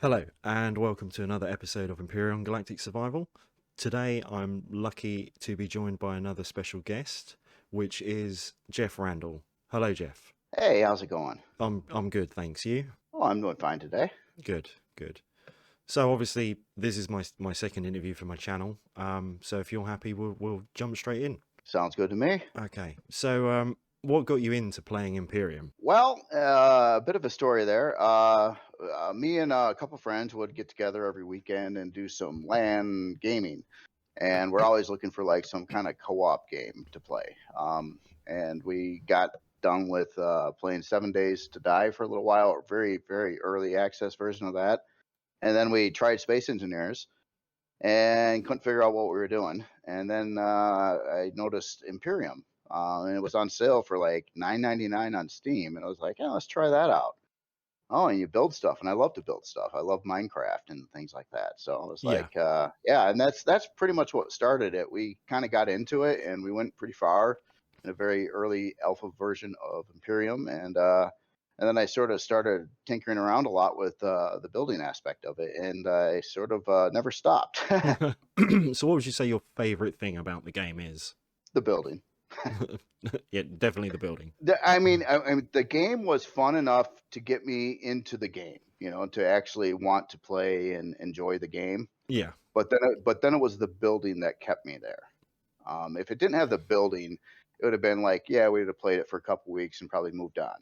Hello, and welcome to another episode of Empyrion Galactic Survival. Today, I'm lucky to be joined by another special guest, which is Jeff Randall. Hello, Jeff. Hey, how's it going? I'm good, thanks. You? Oh, I'm doing fine today. Good, good. So obviously, this is my second interview for my channel. So if you're happy, we'll jump straight in. Sounds good to me. Okay. So what got you into playing Imperium? Well, a bit of a story there. Me and a couple friends would get together every weekend and do some LAN gaming, and we're always looking for like some kind of co-op game to play. And we got done with playing 7 Days to Die for a little while, a very, very early access version of that. And then we tried Space Engineers and couldn't figure out what we were doing. And then I noticed Imperium, and it was on sale for like $9.99 on Steam, and I was like, yeah, let's try that out. Oh, and you build stuff, and I love to build stuff. I love Minecraft and things like that. So I was Yeah. like, yeah, and that's pretty much what started it. We kind of got into it, and we went pretty far in a very early alpha version of Imperium, and then I sort of started tinkering around a lot with the building aspect of it, and I sort of never stopped. So what would you say your favorite thing about the game is? The building. Yeah, definitely the building. I mean, the game was fun enough to get me into the game, to actually want to play and enjoy the game. Yeah. But then it was the building that kept me there. If it didn't have the building, it would have been like, yeah, we would have played it for a couple weeks and probably moved on,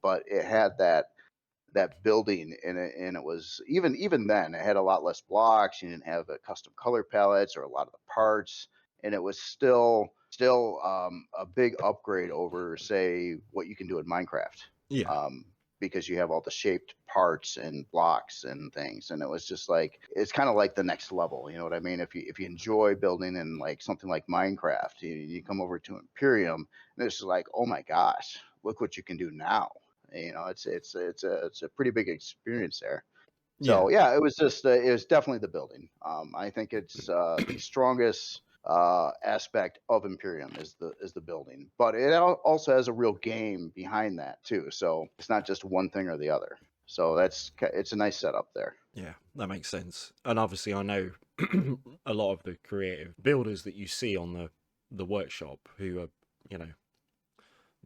But it had that building in it, and it was even then it had a lot less blocks. You didn't have custom color palettes or a lot of the parts, and it was still a big upgrade over, say, what you can do in Minecraft, Yeah. um, because you have all the shaped parts and blocks and things, and it was just like it's kind of like the next level. You know what I mean? If you enjoy building in like something like Minecraft, you come over to Imperium, and it's like, oh my gosh, look what you can do now. It's a pretty big experience there. Yeah. So yeah, it was definitely the building. I think it's the strongest aspect of Imperium is the building, but it also has a real game behind that too. So it's not just one thing or the other. So it's a nice setup there. Yeah, that makes sense. And obviously, I know a lot of the creative builders that you see on the workshop who are, you know,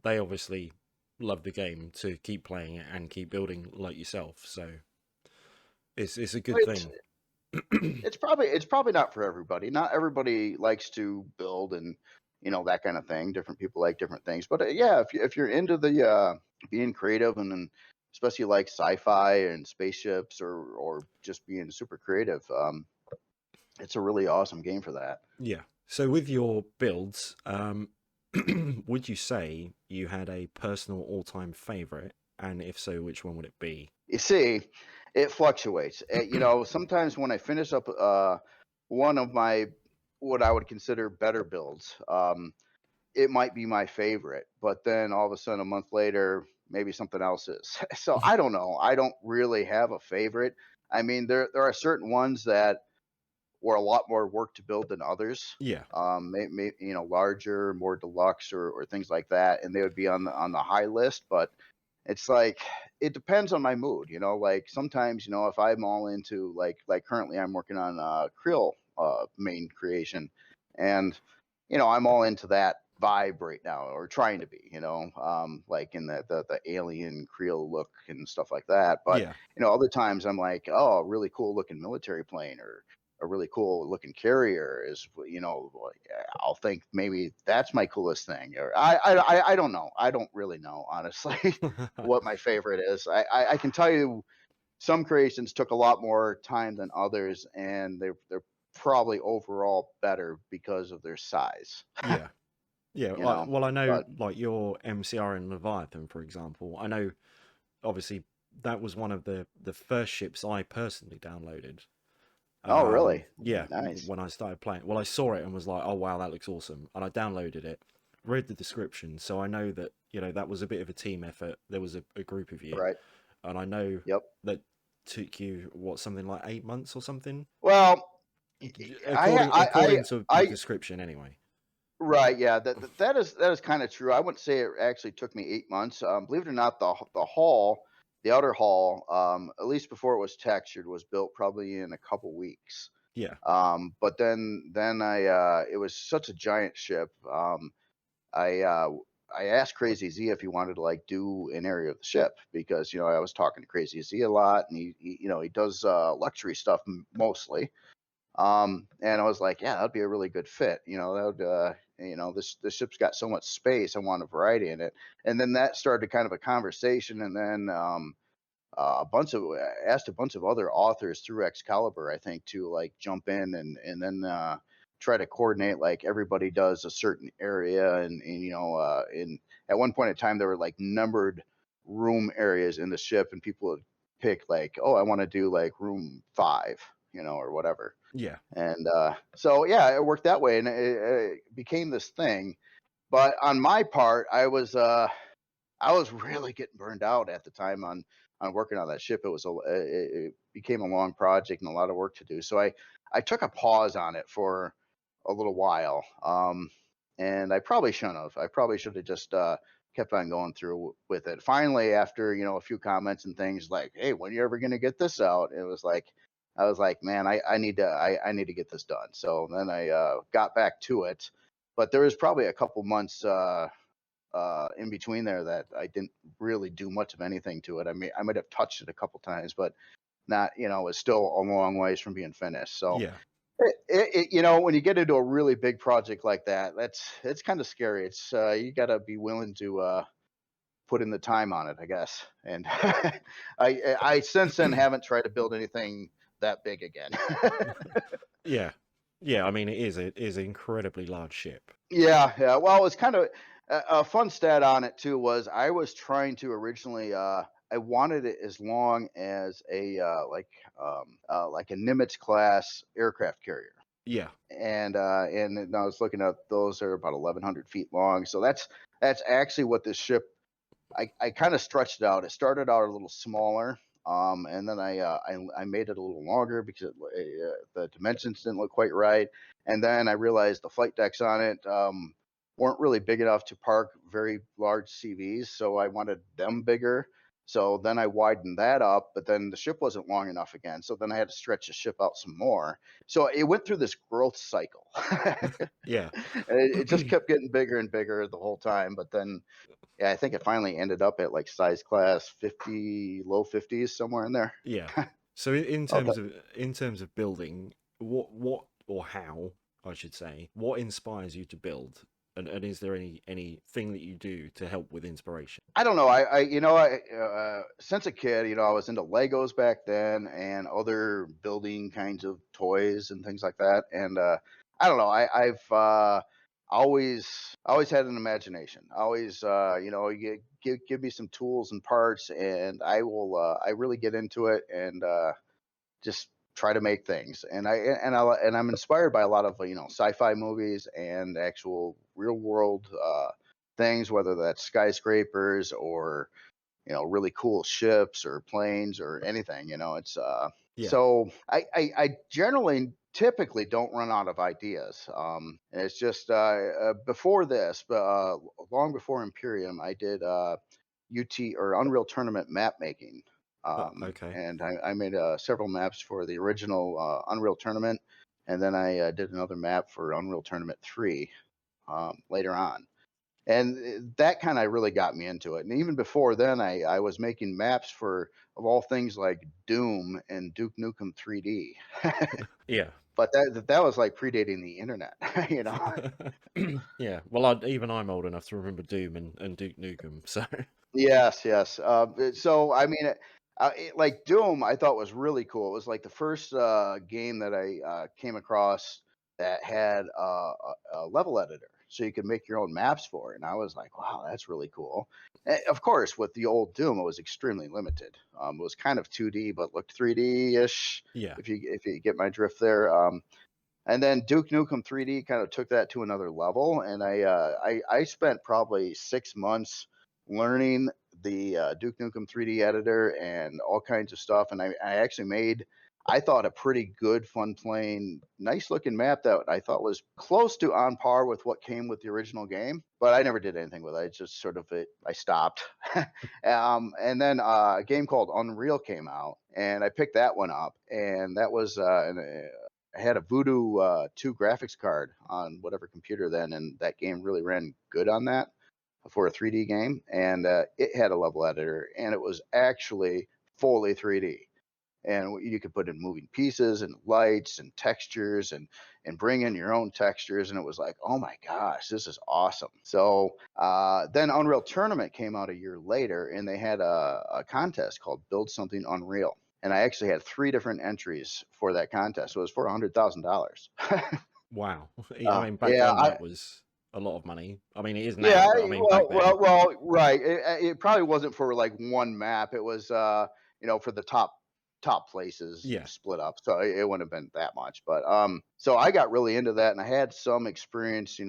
they obviously love the game to keep playing it and keep building like yourself. So it's a good It's thing. it's probably not for everybody. Not everybody likes to build and that kind of thing. Different people like different things. But yeah, if you're into the being creative and especially like sci-fi and spaceships or just being super creative, it's a really awesome game for that. Yeah. So with your builds, would you say you had a personal all-time favorite? And if so, which one would it be? You see, it fluctuates. Sometimes when I finish up one of my what I would consider better builds, it might be my favorite, but then all of a sudden a month later, maybe something else is. So I don't know. I don't really have a favorite. I mean, there are certain ones that were a lot more work to build than others. Yeah. Larger, more deluxe, or things like that, and they would be on the high list. But it's like it depends on my mood. Like sometimes if I'm all into like currently I'm working on Kriel main creation, and I'm all into that vibe right now, or trying to be, like in the alien Kriel look and stuff like that. But Yeah. other times I'm like, oh, really cool looking military plane, or a really cool looking carrier is, I'll think maybe that's my coolest thing. Or I don't know. I don't really know, honestly, what my favorite is. I can tell you some creations took a lot more time than others, and they're probably overall better because of their size. Yeah. Yeah, you know. well, I know But like your MCRN Leviathan, for example. I know obviously that was one of the first ships I personally downloaded. oh, really? Yeah, Nice. when I started playing, well, I saw it and was like, oh wow, that looks awesome, and I downloaded it, read the description, so I know that that was a bit of a team effort. There was a group of you, Right. and I know Yep. that took you what something like 8 months or something, Well, according to the I description, anyway. right, yeah, that is kind of true. I wouldn't say it actually took me 8 months. Believe it or not, the haul the outer hull, at least before it was textured, was built probably in a couple weeks. Yeah. But then it was such a giant ship. I uh, I asked Crazy Z if he wanted to like do an area of the ship because I was talking to Crazy Z a lot, and he does luxury stuff mostly. And I was like, yeah, that'd be a really good fit. That would, this ship's got so much space. I want a variety in it. And then that started kind of a conversation, and then a bunch of asked a bunch of other authors through Excalibur, I think, to like jump in and then try to coordinate like everybody does a certain area, and in at one point in time there were like numbered room areas in the ship, and people would pick like, oh, I want to do like room 5, or whatever. Yeah. And so yeah, it worked that way, and it became this thing. But on my part, I was really getting burned out at the time on working on that ship. It became a long project and a lot of work to do. So I took a pause on it for a little while. And I probably shouldn't have. I probably should have just kept on going through with it. Finally, after a few comments and things like, "Hey, when you ever going to get this out?" It was like I was like, "Man, I need to I need to get this done." So then I got back to it, but there was probably a couple months in between there that I didn't really do much of anything to it. I might have touched it a couple times, but not, it's still a long ways from being finished. So Yeah. when you get into a really big project like that, it's kind of scary. It's you got to be willing to put in the time on it, I guess. And I since then haven't tried to build anything that big again. Yeah. Yeah. I mean, it is an incredibly large ship. Yeah, yeah. Well, it's kind of a fun stat on it too was I was trying to originally I wanted it as long as a like a Nimitz class aircraft carrier. Yeah. And then I was looking at those are about 1,100 feet long. So that's actually what this ship I kind of stretched it out. It started out a little smaller, and then I made it a little longer because the dimensions didn't look quite right. And then I realized the flight decks on it weren't really big enough to park very large CVs, so I wanted them bigger. So then I widened that up, but then the ship wasn't long enough again. So then I had to stretch the ship out some more. So it went through this growth cycle. Yeah. It just kept getting bigger and bigger the whole time. But then yeah, I think it finally ended up at like size class 50, low 50s, somewhere in there. Yeah. So in Okay. terms of building, what or how I should say, what inspires you to build, and is there anything that you do to help with inspiration? I don't know. Since a kid, I was into Legos back then and other building kinds of toys and things like that. And I don't know. I've always had an imagination. Always, you give me some tools and parts, and I really get into it and just try to make things. And I'm inspired by a lot of sci-fi movies and actual real world things, whether that's skyscrapers or really cool ships or planes or anything. It's Yeah. so I generally typically don't run out of ideas. And it's just before this, but long before Imperium, I did UT or Unreal Tournament map making. Okay. And I made several maps for the original Unreal Tournament, and then I did another map for Unreal Tournament 3 later on. And that kind of really got me into it. And even before then, I was making maps for, of all things, like Doom and Duke Nukem 3D. Yeah. But that was like predating the internet, you know. Yeah. Well, even I'm old enough to remember Doom and Duke Nukem. So Yes, yes. So I mean, like Doom, I thought was really cool. It was like the first game that I came across that had a level editor, so you could make your own maps for it. And I was like, wow, that's really cool. Of course, with the old Doom, it was extremely limited. It was kind of 2D, but looked 3D ish. yeah. If you get my drift there. And then Duke Nukem 3D kind of took that to another level, and I spent probably 6 months learning the Duke Nukem 3D editor and all kinds of stuff, and I actually made I thought a pretty good, fun playing, nice looking map that I thought was close to on par with what came with the original game. But I never did anything with it. It just sort of I stopped. And then a game called Unreal came out, and I picked that one up, and that was I had a Voodoo 2 graphics card on whatever computer then, and that game really ran good on that for a 3D game, and it had a level editor, and it was actually fully 3D, and you could put in moving pieces and lights and textures and bring in your own textures, and it was like, oh my gosh, this is awesome. So then Unreal Tournament came out a year later, and they had a contest called Build Something Unreal, and I actually had 3 different entries for that contest. So it was for $100,000. Wow. I mean, back Yeah, then that was a lot of money. I mean, it is yeah, now, but I mean, back then. right. It probably wasn't for like one map. It was, for the top places Yeah. split up. So it wouldn't have been that much. But so I got really into that, and I had some experience,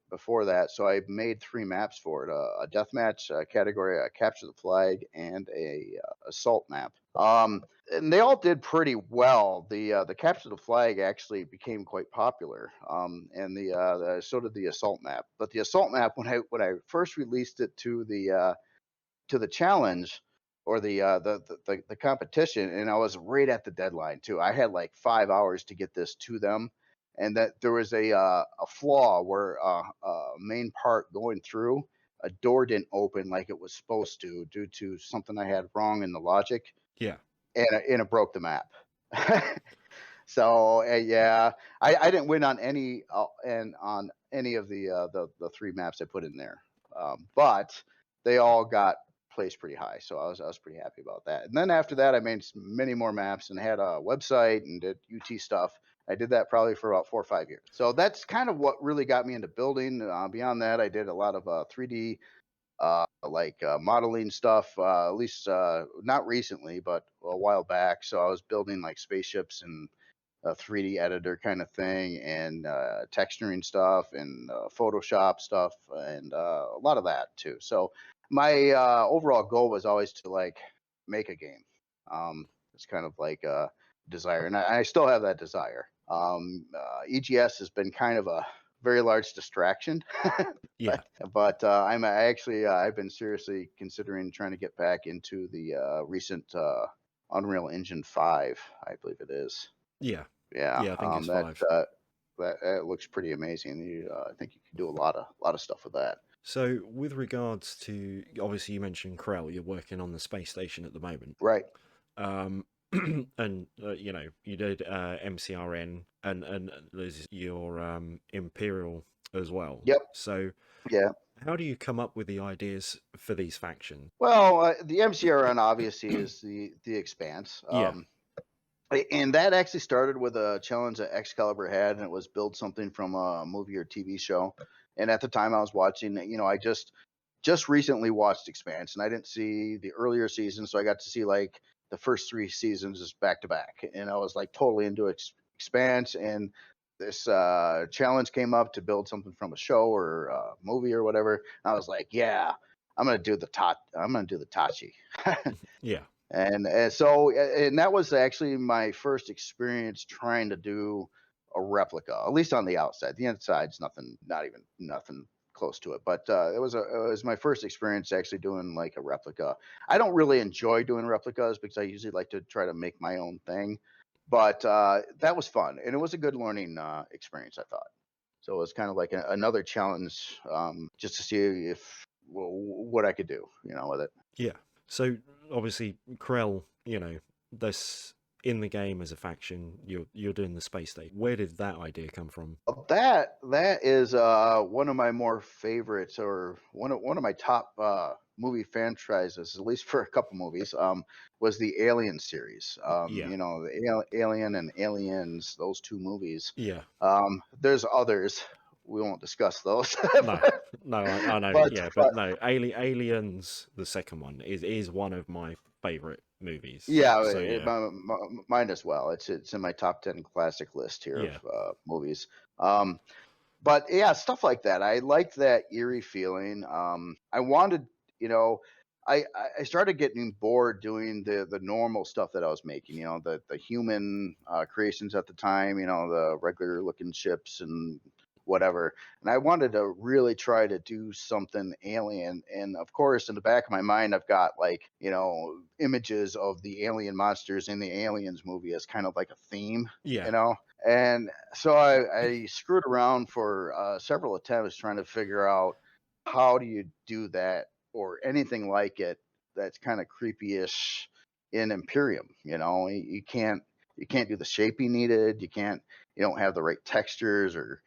before that. So I made 3 maps for it: a deathmatch category, a capture the flag, and a assault map. And they all did pretty well. The capture the flag actually became quite popular, and so did the assault map. But the assault map, when I first released it to the challenge, or the competition, and I was right at the deadline too. I had like 5 hours to get this to them, and that there was a flaw where main part going through, a door didn't open like it was supposed to due to something I had wrong in the logic, Yeah. and it broke the map. So yeah, I didn't win on any and on any of the 3 maps I put in there, but they all got placed pretty high, so I was pretty happy about that. And then after that, I made many more maps and had a website and did UT stuff. I did that probably for about 4 or 5 years. So that's kind of what really got me into building. Beyond that, I did a lot of 3D modeling stuff, at least not recently, but a while back. So I was building like spaceships and a 3D editor kind of thing, and texturing stuff, and Photoshop stuff, and a lot of that too. So my overall goal was always to like make a game. It's kind of like a desire, and I still have that desire. EGS has been kind of a very large distraction. Yeah. But I've been seriously considering trying to get back into the recent Unreal Engine 5, I believe it is. Yeah. Yeah, Yeah, I think it's that 5. that looks pretty amazing. I think you can do a lot of stuff with that. So, with regards to, obviously, you mentioned Krell, you're working on the space station at the moment. Right. Um, and you did MCRN, and there's your Imperial as well. Yep. So, Yeah. how do you come up with the ideas for these factions? Well, the MCRN obviously is the Expanse. Yeah. And that actually started with a challenge that Excalibur had, and it was build something from a movie or TV show. And at the time I was watching, I just recently watched Expanse, and I didn't see the earlier seasons, so I got to see like the first 3 seasons just back to back, and I was like totally into Expanse. And this challenge came up to build something from a show or a movie or whatever. And I was like, yeah, I'm gonna do the Tachi. Yeah. And that was actually my first experience trying to do a replica, at least on the outside. The inside's nothing, not even nothing close to it. But it was my first experience actually doing like a replica. I don't really enjoy doing replicas because I usually like to try to make my own thing. But that was fun, and it was a good learning experience, I thought. So it was kind of like another challenge, just to see what I could do, with it. Yeah. So obviously Krell, this in the game as a faction, you're doing the space station. Where did that idea come from? That is one of my more favorites, or one of my top movie franchises, at least for a couple movies. Was the Alien series. Yeah. The Alien and Aliens, those 2 movies. Yeah. There's others. We won't discuss those. No, I know. But, Yeah, but no, Aliens, the second one is one of my favorite movies. yeah, So yeah. mine as well. It's in my top 10 classic list here Yeah. of movies. But yeah, stuff like that. I liked that eerie feeling. I wanted, I started getting bored doing the normal stuff that I was making. The human creations at the time. The regular looking ships and whatever. And I wanted to really try to do something alien. And of course, in the back of my mind, I've got like images of the alien monsters in the Aliens movie as kind of like a theme. Yeah. And so I screwed around for several attempts trying to figure out how do you do that or anything like it that's kind of creepy-ish in Empyrion. You can't do the shaping needed. You don't have the right textures or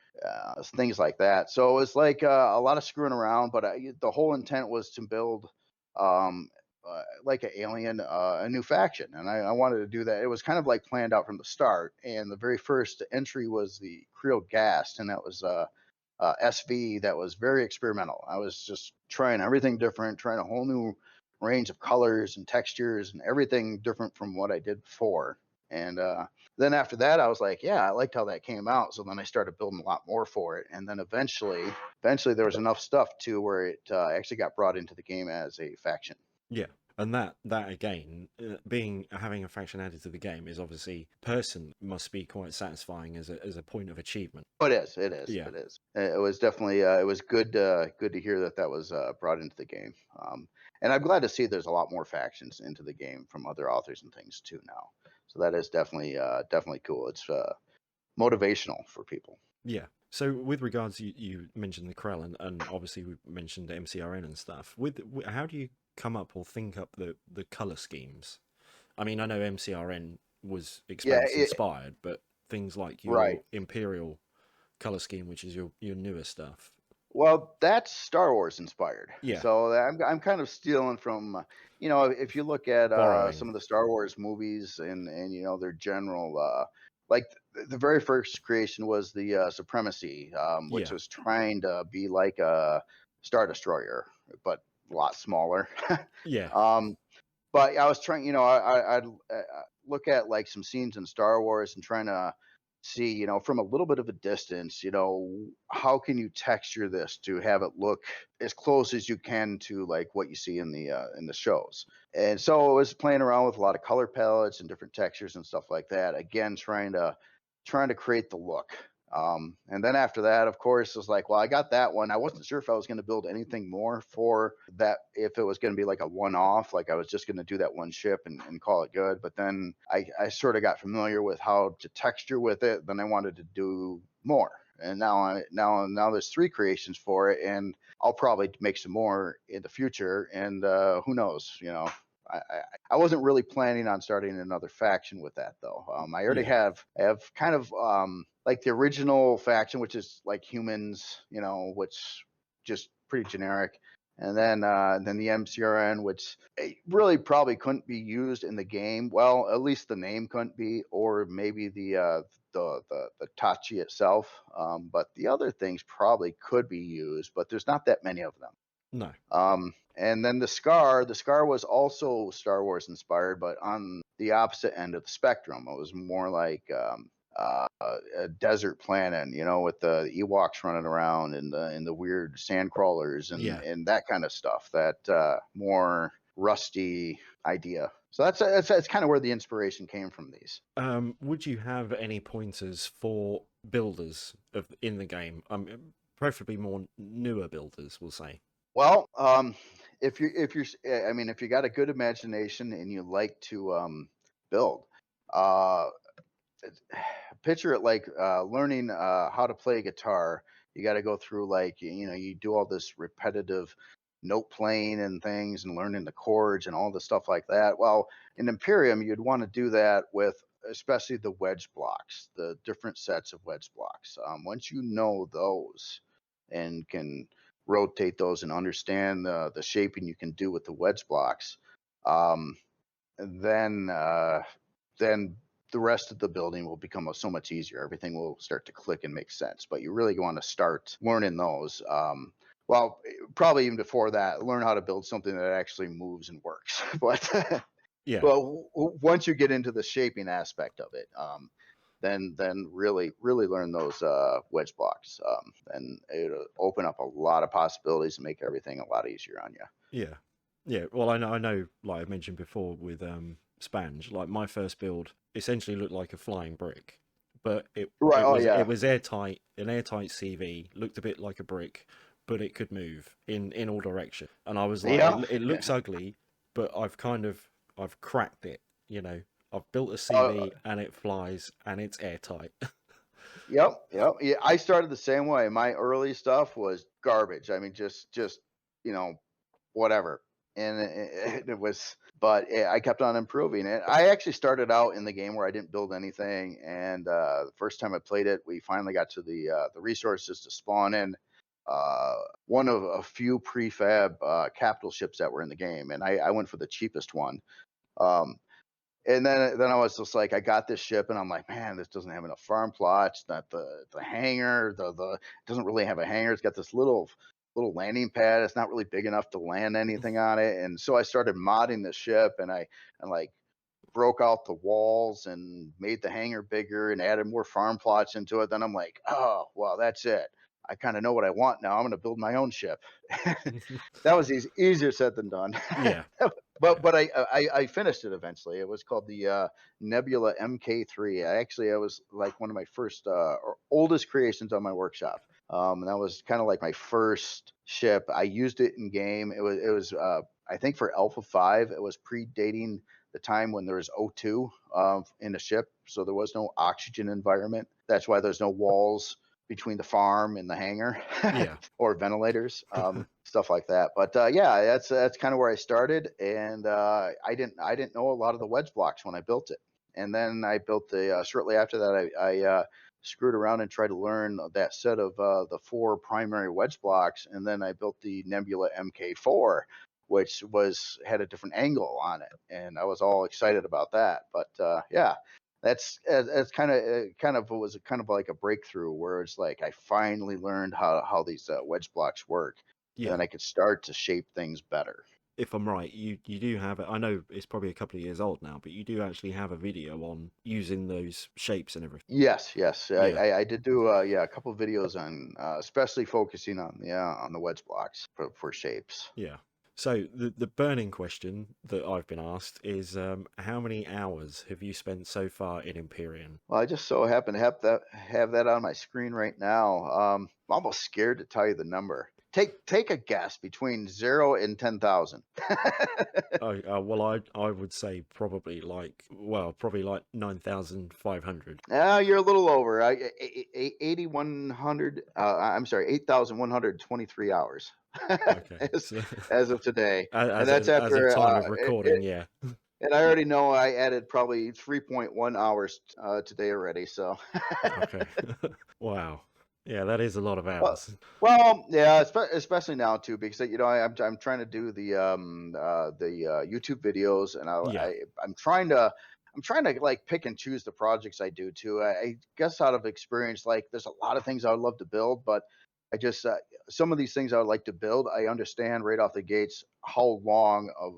things like that. So it was like a lot of screwing around, but the whole intent was to build um, like an alien, a new faction, and I wanted to do that. It was kind of like planned out from the start, and the very first entry was the Kriel Gast, and that was SV that was very experimental. I was just trying everything different, trying a whole new range of colors and textures and everything different from what I did before. And then after that, I was like, yeah, I liked how that came out. So then I started building a lot more for it. And then eventually there was enough stuff too where it actually got brought into the game as a faction. Yeah. And that again, having a faction added to the game is obviously must be quite satisfying as a point of achievement. Oh, it is. It is. Yeah. It is. It was definitely. It was good. Good to hear that was brought into the game. And I'm glad to see there's a lot more factions into the game from other authors and things too now. So that is definitely cool. It's motivational for people. Yeah. So with regards, you mentioned the Krell, and obviously we mentioned the MCRN and stuff. How do you come up or think up the color schemes? I mean, I know MCRN was Expanse inspired, but things like your Imperial color scheme, which is your newer stuff. Well, that's Star Wars inspired. Yeah. So I'm kind of stealing from, if you look at some of the Star Wars movies and their general, like the very first creation was the Supremacy, which was trying to be like a Star Destroyer, but a lot smaller. Yeah. But I was trying, I'd look at like some scenes in Star Wars and trying to see, from a little bit of a distance, how can you texture this to have it look as close as you can to like what you see in the shows. And so I was playing around with a lot of color palettes and different textures and stuff like that. Again, trying to create the look. And then after that, of course, it was like, well, I got that one. I wasn't sure if I was going to build anything more for that, if it was going to be like a one-off, like I was just going to do that one ship and call it good. But then I sort of got familiar with how to texture with it. Then I wanted to do more. And now there's 3 creations for it, and I'll probably make some more in the future. And who knows, I wasn't really planning on starting another faction with that though. I already have kind of like the original faction, which is like humans, which just pretty generic. And then the MCRN, which really probably couldn't be used in the game. Well, at least the name couldn't be, or maybe the Tachi itself. But the other things probably could be used, but there's not that many of them. No. And then the Skaar was also Star Wars inspired, but on the opposite end of the spectrum. It was more like a desert planet, with the Ewoks running around and the weird sand crawlers and that kind of stuff. That more rusty idea. So that's kind of where the inspiration came from these. Would you have any pointers for builders in the game? Preferably more newer builders, we'll say. Well, if you got a good imagination and you like to build, picture it like learning how to play guitar. You got to go through like you do all this repetitive note playing and things and learning the chords and all the stuff like that. Well, in Empyrion, you'd want to do that with especially the wedge blocks, the different sets of wedge blocks. Once you know those and can rotate those and understand the shaping you can do with the wedge blocks, then the rest of the building will become so much easier. Everything will start to click and make sense. But you really want to start learning those. Well, probably even before that, learn how to build something that actually moves and works. But well, once you get into the shaping aspect of it, then really learn those wedge blocks. And it'll open up a lot of possibilities and make everything a lot easier on you. Yeah. Yeah, well, I know, like I mentioned before with Spange, like my first build essentially looked like a flying brick, but Right. Oh it yeah. was airtight, an airtight CV, looked a bit like a brick, but it could move in all direction. And I was like, Yeah. it looks Yeah. ugly, but I've cracked it, you know. I've built a Uh, CV and it flies and it's airtight. yep. Yep. Yeah. I started the same way. My early stuff was garbage. I mean, just you know, whatever. And it was, but I kept on improving it. I actually started out in the game where I didn't build anything, and the first time I played it, we finally got to the resources to spawn in uh, one of a few prefab capital ships that were in the game, and I went for the cheapest one. Um, and then I was just like, I got this ship, and I'm like, man, this doesn't have enough farm plots. Not the hangar. The it doesn't really have a hangar. It's got this little landing pad. It's not really big enough to land anything on it. And so I started modding the ship, and like broke out the walls and made the hangar bigger and added more farm plots into it. Then I'm like, oh well, that's it. I kind of know what I want now. I'm going to build my own ship. That was easier said than done. Yeah, but yeah, but I finished it eventually. It was called the Nebula MK3. It was like one of my first or oldest creations on my workshop. And that was kind of like my first ship. I used it in game. It was I think for Alpha 5. It was predating the time when there was O2 in the ship, so there was no oxygen environment. That's why there's no walls between the farm and the hangar yeah, or ventilators, stuff like that. But yeah, that's kind of where I started, and I didn't know a lot of the wedge blocks when I built it, and then I built the shortly after that I screwed around and tried to learn that set of the 4 primary wedge blocks, and then I built the Nebula MK4, which had a different angle on it, and I was all excited about that. But yeah, that's kind of was kind of like a breakthrough where it's like I finally learned how these wedge blocks work, and yeah. then I could start to shape things better. If I'm right, you do have it. I know it's probably a couple of years old now, but you do actually have a video on using those shapes and everything. Yes, yes, I, Yeah, I, I did do yeah a couple of videos on especially focusing on the wedge blocks for shapes. yeah. So the burning question that I've been asked is, how many hours have you spent so far in Empyrion? Well, I just so happen to have that on my screen right now. I'm almost scared to tell you the number. Take a guess between 0 and 10,000. Well, I would say probably like 9,500. You're a little over. 8,100. I'm sorry, 8,123 hours Okay, as, so as of today, and that's as of after. time of recording, yeah. And I already know I added probably 3.1 hours today already. So. Okay, wow, yeah, that is a lot of Well, hours. well, yeah, especially now too, because I'm trying to do the YouTube videos, and Yeah, I'm trying to like pick and choose the projects I do too. I guess out of experience, like there's a lot of things I would love to build, but I just some of these things I would like to build, I understand right off the gates how long of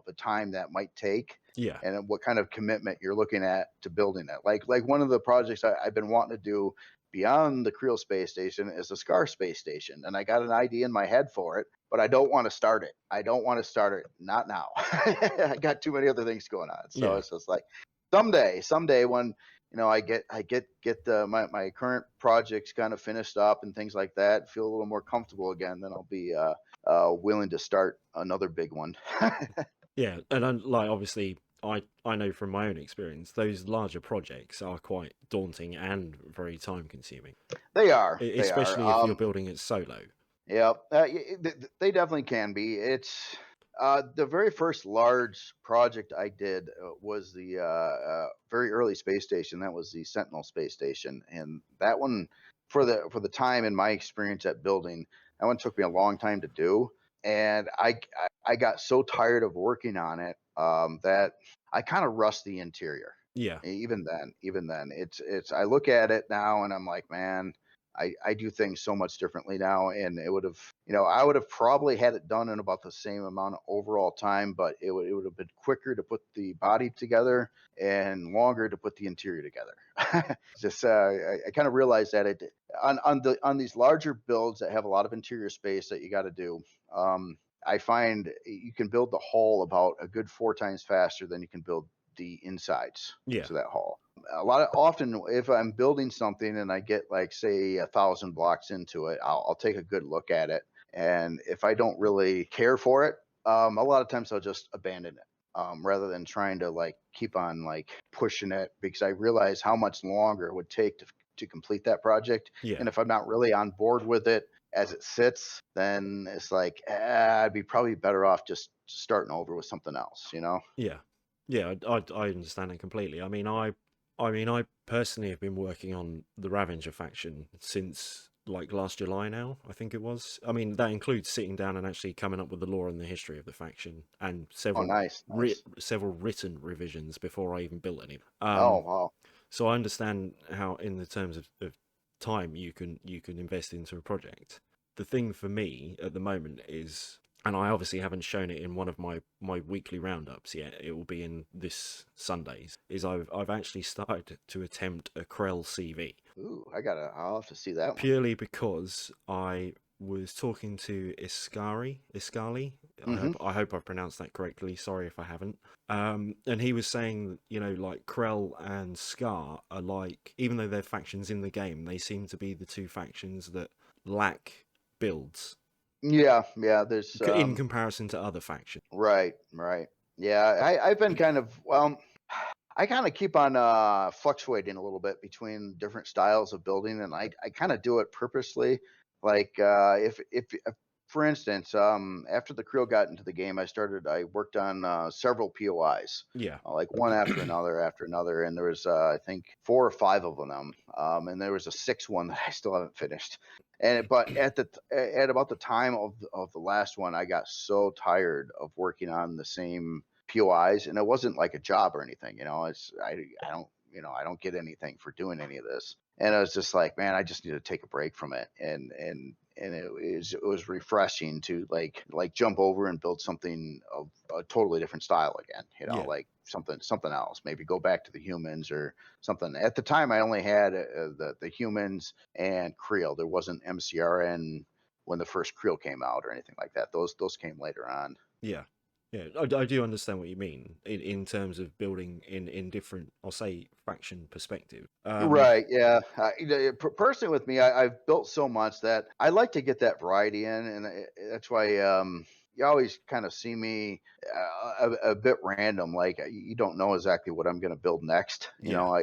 a time that might take, yeah, and what kind of commitment you're looking at to building it. Like one of the projects I've been wanting to do beyond the Kriel space station is the Skaar space station, and I got an idea in my head for it, but I don't want to start it. I don't want to start it. Not now. I got too many other things going on. So yeah. it's just like someday when I get my current projects kind of finished up and things like that, feel a little more comfortable again, then I'll be willing to start another big one. Yeah, and like obviously, I know from my own experience, those larger projects are quite daunting and very time consuming, They are. They are. especially if you're building it solo. Yeah, they definitely can be. It's the very first large project I did was the very early space station. That was the Sentinel space station, and that one, for the time in my experience at building, that one took me a long time to do, and I got so tired of working on it that I kind of rushed the interior. Yeah, Even then, it's I look at it now and I'm like, man, I do things so much differently now, and it would have, I would have probably had it done in about the same amount of overall time, but it would have been quicker to put the body together and longer to put the interior together. Just I kind of realized that on these larger builds that have a lot of interior space that you got to do. I find you can build the hull about a good 4 times faster than you can build the insides Yeah. to that hull. Often, if I'm building something and I get like say 1,000 blocks into it, I'll take a good look at it, and if I don't really care for it, a lot of times I'll just abandon it. Rather than trying to like keep on like pushing it, because I realize how much longer it would take to complete that project. Yeah. And if I'm not really on board with it as it sits, then it's like I'd be probably better off just starting over with something else, you know? Yeah. Yeah, I understand it completely. I mean, I personally have been working on the Ravager faction since like last July now, I think it was. I mean, that includes sitting down and actually coming up with the lore and the history of the faction and Oh, nice, nice. several written revisions before I even built any. Oh, wow. So I understand how, in the terms of time, you can invest into a project. The thing for me at the moment is, and I obviously haven't shown it in one of my weekly roundups yet. It will be in this Sunday's. Is I've actually started to attempt a Krell CV. Ooh, I'll have to see that one. Purely because I was talking to Iskali. I hope I've pronounced that correctly. Sorry if I haven't. And he was saying, like Krell and Skaar are like, even though they're factions in the game, they seem to be the two factions that lack builds. Yeah, there's In comparison to other factions. right. Yeah, I've been kind of, well, I kind of keep on fluctuating a little bit between different styles of building, and I kind of do it purposely. Like if for instance, after the Kriel got into the game, I worked on several POIs. Yeah. Like one after another, and there was I think 4 or 5 of them, and there was a 6th one that I still haven't finished. But at about the time of the last one, I got so tired of working on the same POIs, and it wasn't like a job or anything, I don't get anything for doing any of this. And I was just like, man, I just need to take a break from it. And it was refreshing to like jump over and build something of a totally different style again, Yeah. like something else, maybe go back to the humans or something. At the time I only had the humans and Kriel. There wasn't MCRN when the first Kriel came out or anything like that. Those came later on. Yeah. Yeah, I do understand what you mean in terms of building in different, I'll say, faction perspective. Right. Yeah. Personally, with me, I've built so much that I like to get that variety in, and that's why you always kind of see me a bit random. Like you don't know exactly what I'm going to build next. Yeah.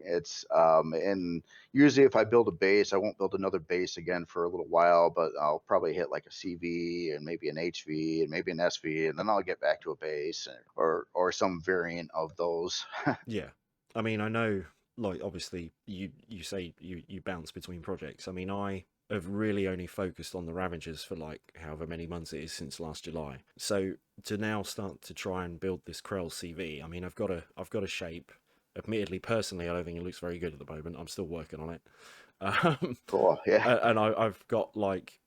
It's and usually if I build a base, I won't build another base again for a little while, but I'll probably hit like a CV and maybe an HV and maybe an SV, and then I'll get back to a base or some variant of those. Yeah. I mean, I know, like, obviously, you say you bounce between projects. I mean, I have really only focused on the Ravagers for like however many months it is since last July. So to now start to try and build this Krell CV, I mean, I've got a shape. Admittedly, personally, I don't think it looks very good at the moment. I'm still working on it. Cool. Yeah. And I've got like,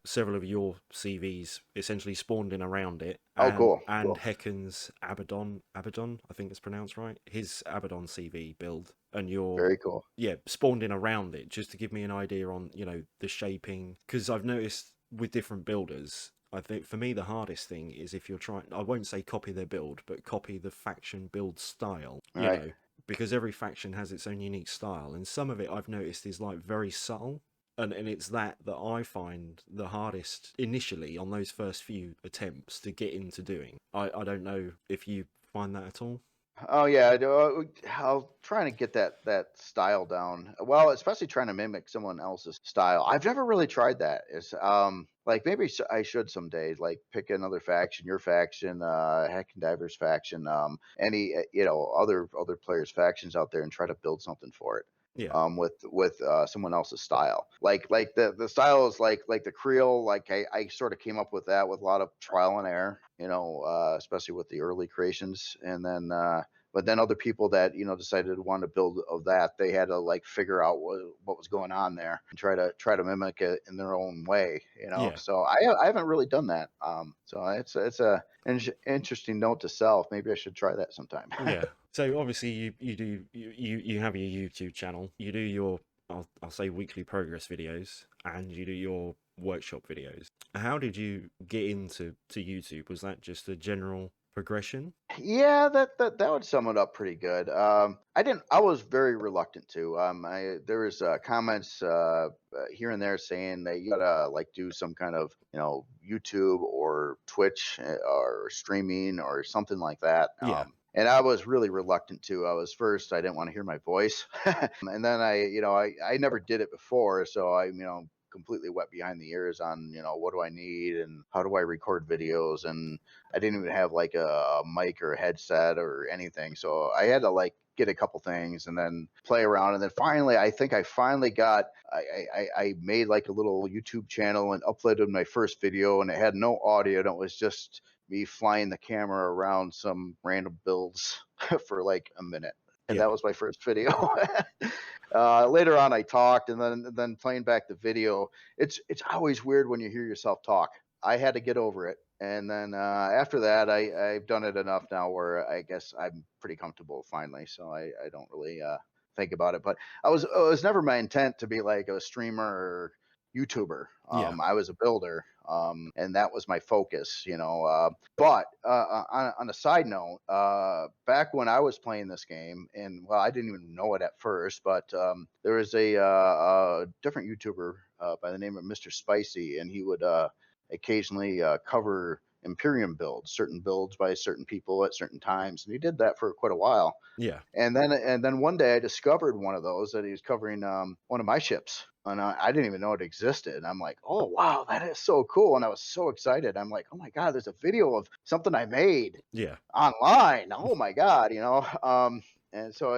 several of your CVs essentially spawned in around it. Oh, cool. And Cool. Hecken's Abaddon, I think it's pronounced right. His Abaddon CV build, and your Very cool. spawned in around it, just to give me an idea on the shaping. Because I've noticed with different builders, I think for me the hardest thing is if you're trying, I won't say copy their build, but copy the faction build style. Right. Because every faction has its own unique style, and some of it I've noticed is like very subtle. And it's that I find the hardest initially on those first few attempts to get into doing. I don't know if you find that at all. Oh yeah, I'll try to get that style down. Well, especially trying to mimic someone else's style. I've never really tried that. Is like maybe I should someday, like pick another faction, your faction, Hack and Divers faction, any other players' factions out there, and try to build something for it. Yeah. With someone else's style, like the style is like the Kriel. Like I sort of came up with that with a lot of trial and error, especially with the early creations, and then but then other people that decided to want to build of that, they had to like figure out what was going on there and try to mimic it in their own way. Yeah. So I haven't really done that. So it's a interesting note to self. Maybe I should try that sometime. Yeah. So obviously you have your YouTube channel. You do your I'll say weekly progress videos, and you do your workshop videos. How did you get into YouTube? Was that just a general progression? Yeah, that would sum it up pretty good. I was very reluctant to. There was comments here and there saying that you gotta like do some kind of YouTube or Twitch or streaming or something like that. Yeah, And I was really reluctant to. I didn't want to hear my voice, and then I never did it before, so I completely wet behind the ears on what do I need and how do I record videos, and I didn't even have like a mic or a headset or anything. So I had to like get a couple things and then play around. And then finally, I think I finally got, I made like a little YouTube channel and uploaded my first video, and it had no audio. And it was just me flying the camera around some random builds for like a minute. And yeah, that was my first video. Later on, I talked, and then playing back the video, it's always weird when you hear yourself talk. I had to get over it, and then after that, I've done it enough now where I guess I'm pretty comfortable finally. So I don't really think about it. But it was never my intent to be like a streamer or YouTuber. yeah, I was a builder, and that was my focus. But on a side note, back when I was playing this game, and well, I didn't even know it at first, but there was a different YouTuber by the name of Mr. Spicy, and he would occasionally cover Empyrion builds, certain builds by certain people at certain times, and he did that for quite a while. yeah, And then one day I discovered one of those that he was covering one of my ships, and I didn't even know it existed. And I'm like, oh wow, that is so cool, and I was so excited. I'm like, oh my god, there's a video of something I made yeah, online. Oh my god, and so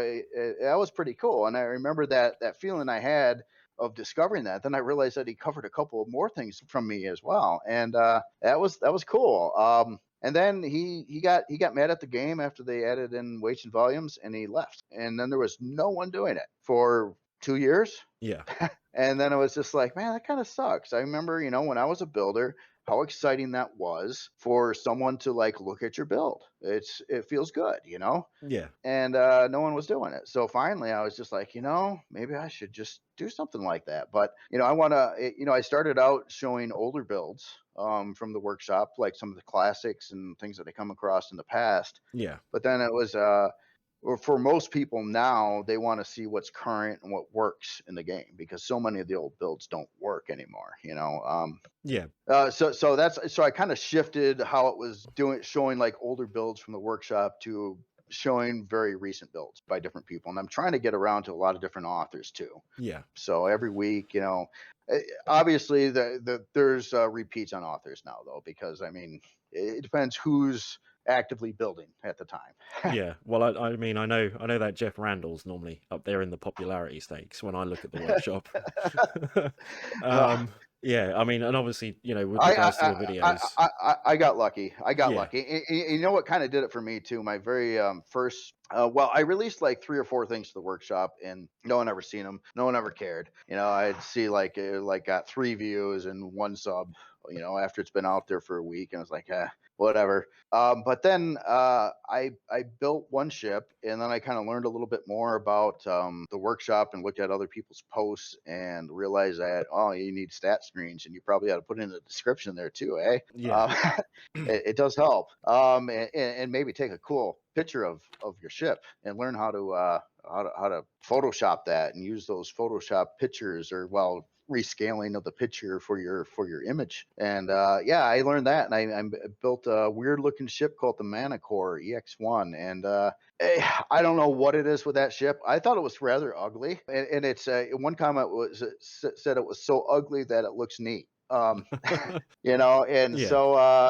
that was pretty cool. And I remember that feeling I had of discovering that. Then I realized that he covered a couple of more things from me as well, and that was cool. And then he got mad at the game after they added in weights and volumes, and he left. And then there was no one doing it for 2 years. yeah, And then it was just like, man, that kind of sucks. I remember, when I was a builder, how exciting that was for someone to like look at your build. It feels good. yeah, And no one was doing it. So finally, I was just like, maybe I should just do something like that. But I started out showing older builds from the workshop, like some of the classics and things that I come across in the past. yeah, But then it was or for most people now, they want to see what's current and what works in the game, because so many of the old builds don't work anymore. yeah, So I kind of shifted how it was showing like older builds from the workshop to showing very recent builds by different people, and I'm trying to get around to a lot of different authors too. yeah, So every week, obviously there's repeats on authors now though, because I mean it depends who's actively building at the time. yeah. Well, I mean, I know that Jeff Randall's normally up there in the popularity stakes when I look at the workshop. Uh, um, yeah, I mean, and obviously, with I, regards to your I, I, videos, I, I got lucky. I got yeah, lucky. You know what kind of did it for me too? My very first, well, I released like 3 or 4 things to the workshop, and no one ever seen them. No one ever cared. I'd see like got 3 views and 1 sub. After it's been out there for a week, and I was like, whatever. But then I built one ship, and then I kind of learned a little bit more about the workshop and looked at other people's posts and realized that you need stat screens, and you probably ought to put in the description there too, eh? yeah, Um, it does help. And maybe take a cool picture of your ship and learn how to Photoshop that and use those Photoshop pictures, or well, rescaling of the picture for your image. And yeah, I learned that, and I built a weird looking ship called the Manicore EX1. And I don't know what it is with that ship. I thought it was rather ugly, and it's one comment said it was so ugly that it looks neat. And yeah, so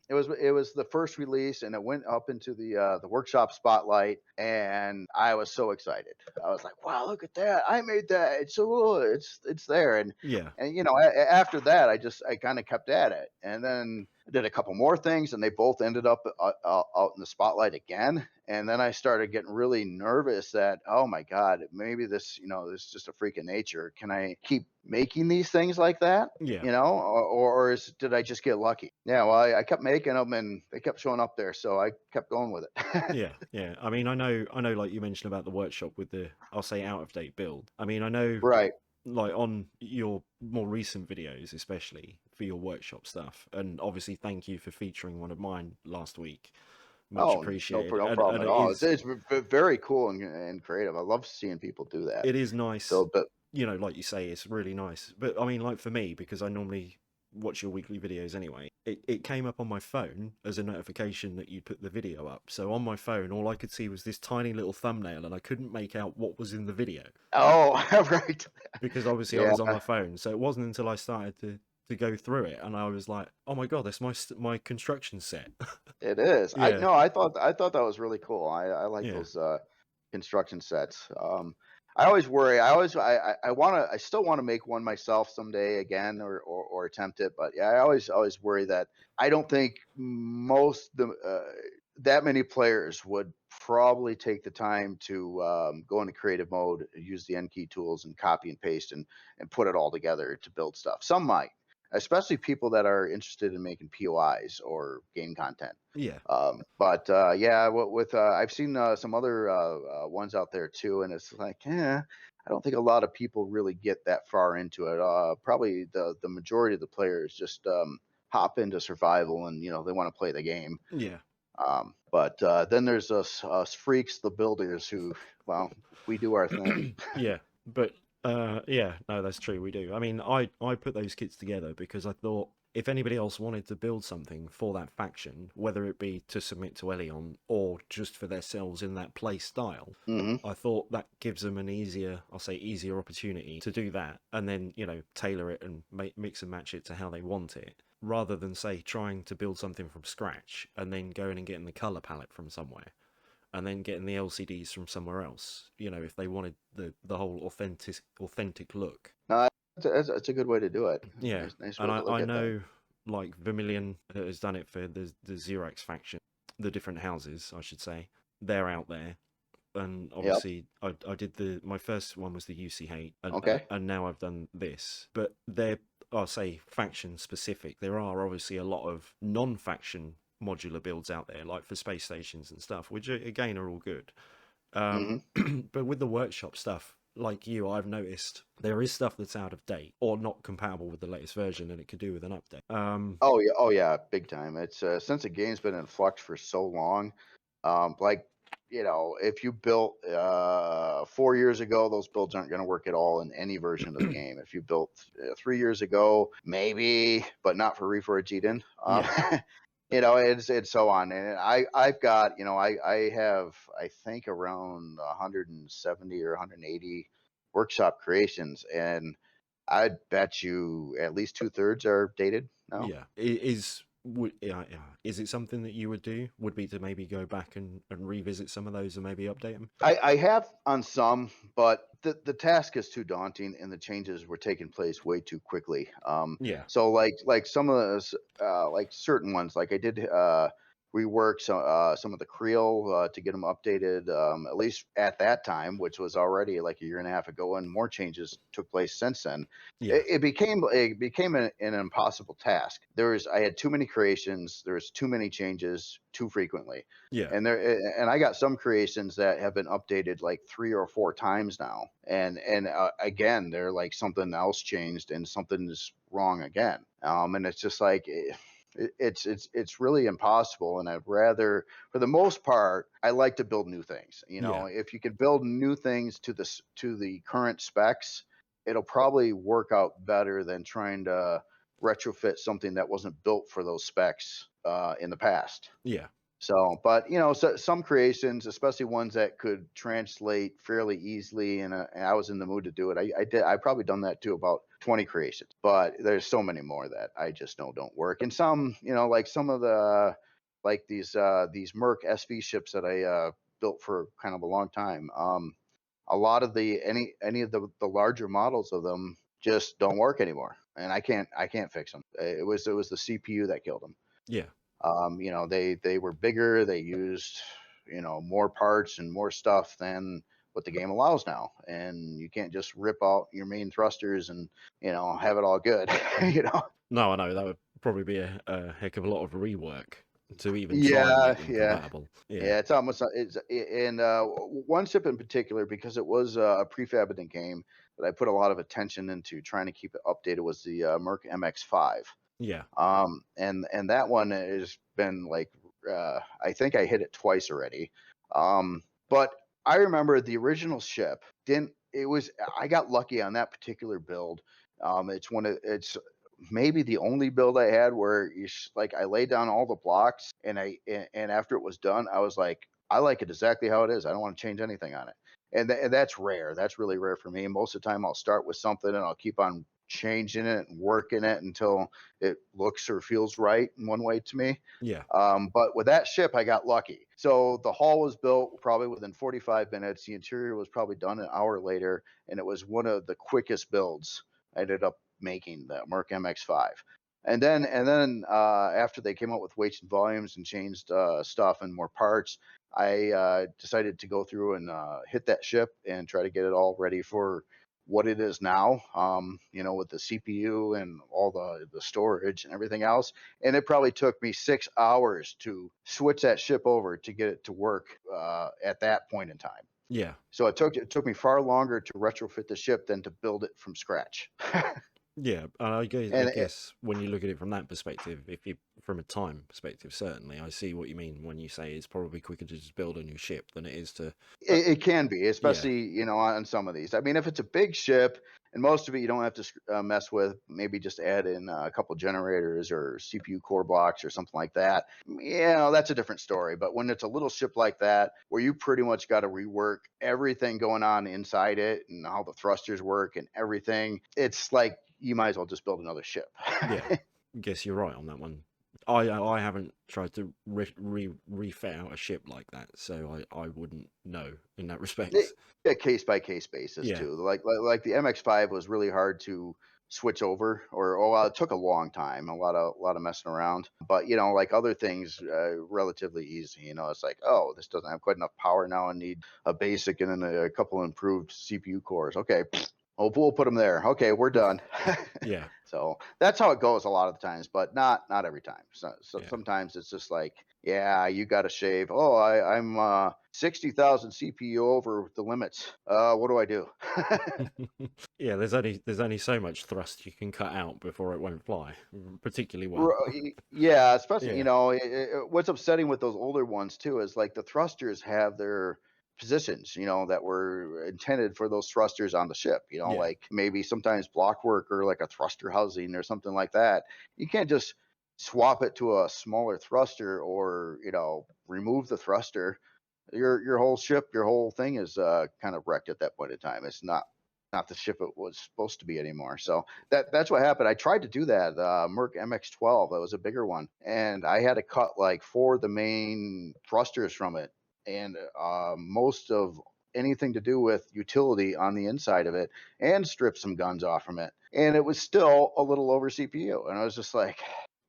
it was the first release, and it went up into the workshop spotlight, and I was so excited. I was like, wow, look at that, I made that. It's so it's there. and yeah, and after that, I kind of kept at it. And then did a couple more things, and they both ended up out in the spotlight again. And then I started getting really nervous that, oh my God, maybe this, this is just a freak of nature. Can I keep making these things like that? Yeah. Or did I just get lucky? Yeah, well, I kept making them, and they kept showing up there, so I kept going with it. Yeah. I mean, I know, like you mentioned about the workshop with the, I'll say, out of date build. I mean, I know, Right. like on your more recent videos, especially for your workshop stuff, and obviously thank you for featuring one of mine last week. Much Oh, no, appreciated. no And problem at it all. is, Very cool and creative. I love seeing people do that. it is nice, So, but like you say, it's really nice. But I mean, like for me, because I normally watch your weekly videos anyway, it came up on my phone as a notification that you put the video up. So on my phone, all I could see was this tiny little thumbnail, and I couldn't make out what was in the video oh, right. because obviously I Yeah, was on my phone. So it wasn't until I started to go through it, and I was like, oh my god, that's my construction set. it is. Yeah, I thought that was really cool. I like yeah, those construction sets. I always worry. I still want to make one myself someday again, or attempt it. But yeah, I always worry that I don't think that many players would probably take the time to go into creative mode, use the N key tools, and copy and paste and put it all together to build stuff. Some might, especially people that are interested in making POIs or game content. yeah, But yeah, with I've seen some other ones out there too, and it's like, I don't think a lot of people really get that far into it. Probably the majority of the players just hop into survival, and they want to play the game. yeah. But then there's us freaks, the builders, who, well, we do our thing. Yeah, but yeah, no, that's true. We do. I mean, I put those kits together because I thought if anybody else wanted to build something for that faction, whether it be to submit to Elion or just for themselves in that play style, Hmm. I thought that gives them an easier, I'll say, easier opportunity to do that, and then tailor it and mix and match it to how they want it, rather than say trying to build something from scratch and then going and getting the color palette from somewhere and then getting the LCDs from somewhere else. If they wanted the whole authentic look. No, that's a good way to do it. Yeah, Nice and way to look I at things. know like Vermilion has done it for the Xerox faction, the different houses, I should say. They're out there, and Yep. obviously I did my first one was the UC8, Okay. and now I've done this, but they're, I'll say, faction specific. There are obviously a lot of non-faction modular builds out there, like for space stations and stuff, which again are all good. Hmm. But with the workshop stuff, like you, I've noticed there is stuff that's out of date or not compatible with the latest version, and it could do with an update. Oh yeah, big time. It's since the game's been in flux for so long. Like, if you built 4 years ago, those builds aren't going to work at all in any version of the game. If you built 3 years ago, maybe, but not for Reforged Eden. Yeah, It's so on. And I've got, I have, I think, around 170 or 180 workshop creations, and I'd bet you at least 2/3 are dated now. yeah. Is it something that you would do? Would be to maybe go back and revisit some of those and maybe update them? I have on some, but the task is too daunting, and the changes were taking place way too quickly. Yeah, So like some of those, like certain ones, like I did rework some of the Kriel to get them updated, at least at that time, which was already like a year and a half ago, and more changes took place since then. yeah, It became an impossible task. I had too many creations. There was too many changes too frequently, yeah, and I got some creations that have been updated like 3 or 4 times now, and again, they're like something else changed and something is wrong again, and it's just like it's really impossible. And I'd rather, for the most part, I like to build new things. yeah, If you can build new things to the current specs, it'll probably work out better than trying to retrofit something that wasn't built for those specs in the past. yeah, So, but some creations, especially ones that could translate fairly easily, and I was in the mood to do it. I did. I probably done that to about 20 creations, but there's so many more that I just know don't work. And some, like some of the, like these Merc SV ships that I built for kind of a long time. A lot of any of the larger models of them just don't work anymore, and I can't fix them. It was the CPU that killed them. Yeah. They were bigger. They used more parts and more stuff than what the game allows now. And you can't just rip out your main thrusters and have it all good. you know. No, I know that would probably be a heck of a lot of rework to even try and Yeah, make them yeah. compatible. Yeah. Yeah, it's almost and one ship in particular, because it was a prefab game that I put a lot of attention into trying to keep it updated, was the Merc MX5. Yeah. And that one has been like, I think I hit it twice already. But I remember the original ship didn't. It was I got lucky on that particular build. It's maybe the only build I had where like I laid down all the blocks, and after it was done, I was like, I like it exactly how it is. I don't want to change anything on it. And that's rare. That's really rare for me. Most of the time, I'll start with something and I'll keep on changing it and working it until it looks or feels right in one way to me. Yeah. But with that ship, I got lucky. So the hull was built probably within 45 minutes. The interior was probably done an hour later, and it was one of the quickest builds I ended up making, the Merc MX5. And then after they came out with weights and volumes and changed stuff and more parts, I decided to go through and hit that ship and try to get it all ready for what it is now, with the CPU and all the storage and everything else. And it probably took me 6 hours to switch that ship over to get it to work at that point in time. Yeah. So it took me far longer to retrofit the ship than to build it from scratch. Yeah, and I and it, guess when you look at it from that perspective, if you from a time perspective, certainly I see what you mean when you say it's probably quicker to just build a new ship than it is to. Uh, It can be, yeah, especially on some of these. I mean, if it's a big ship and most of it you don't have to mess with, maybe just add in a couple generators or CPU core blocks or something like that. That's a different story. But when it's a little ship like that, where you pretty much got to rework everything going on inside it and how the thrusters work and everything, it's like you might as well just build another ship. yeah. Guess you're right on that one. I haven't tried to refit out a ship like that, so I wouldn't know in that It- respect. a case by case basis Yeah, too. Like the MX5 was really hard to switch over, or well, it took a long time, a lot of messing around. But like other things, relatively easy. It's like, oh, this doesn't have quite enough power now. I need a basic and then a couple improved CPU cores. Okay, we'll put them there. Okay, we're done. yeah, So that's how it goes a lot of the times, but not every time. So yeah. sometimes it's just like, yeah, you got to shave. Oh, I'm 60,000 CPU over the limits. What do I do? Yeah, there's only so much thrust you can cut out before it won't fly particularly well. Yeah, especially, Yeah, what's upsetting with those older ones too is like the thrusters have their positions, that were intended for those thrusters on the ship, yeah, like maybe sometimes block work or like a thruster housing or something like that. You can't just swap it to a smaller thruster or, remove the thruster. Your whole ship, your whole thing is kind of wrecked at that point in time. It's not the ship it was supposed to be anymore. So that's what happened. I tried to do that Merc MX12. That was a bigger one, and I had to cut like four of the main thrusters from it, and most of anything to do with utility on the inside of it, and strip some guns off from it. And it was still a little over CPU, and I was just like,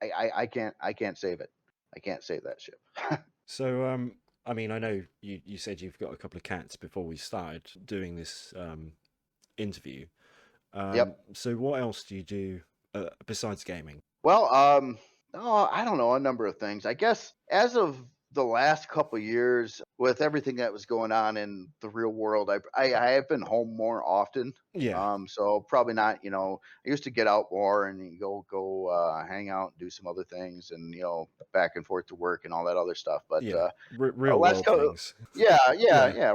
I can't save it. I can't save that ship. so I mean, I know you said you've got a couple of cats before we started doing this interview. Yep. So what else do you do besides gaming? Well, oh, I don't know, a number of things. I guess as of the last couple years, with everything that was going on in the real world, I have been home more often. Yeah, So probably not. I used to get out more and go hang out and do some other things, and back and forth to work and all that other stuff. But yeah, real last world couple, things. yeah, yeah, Yeah, yeah,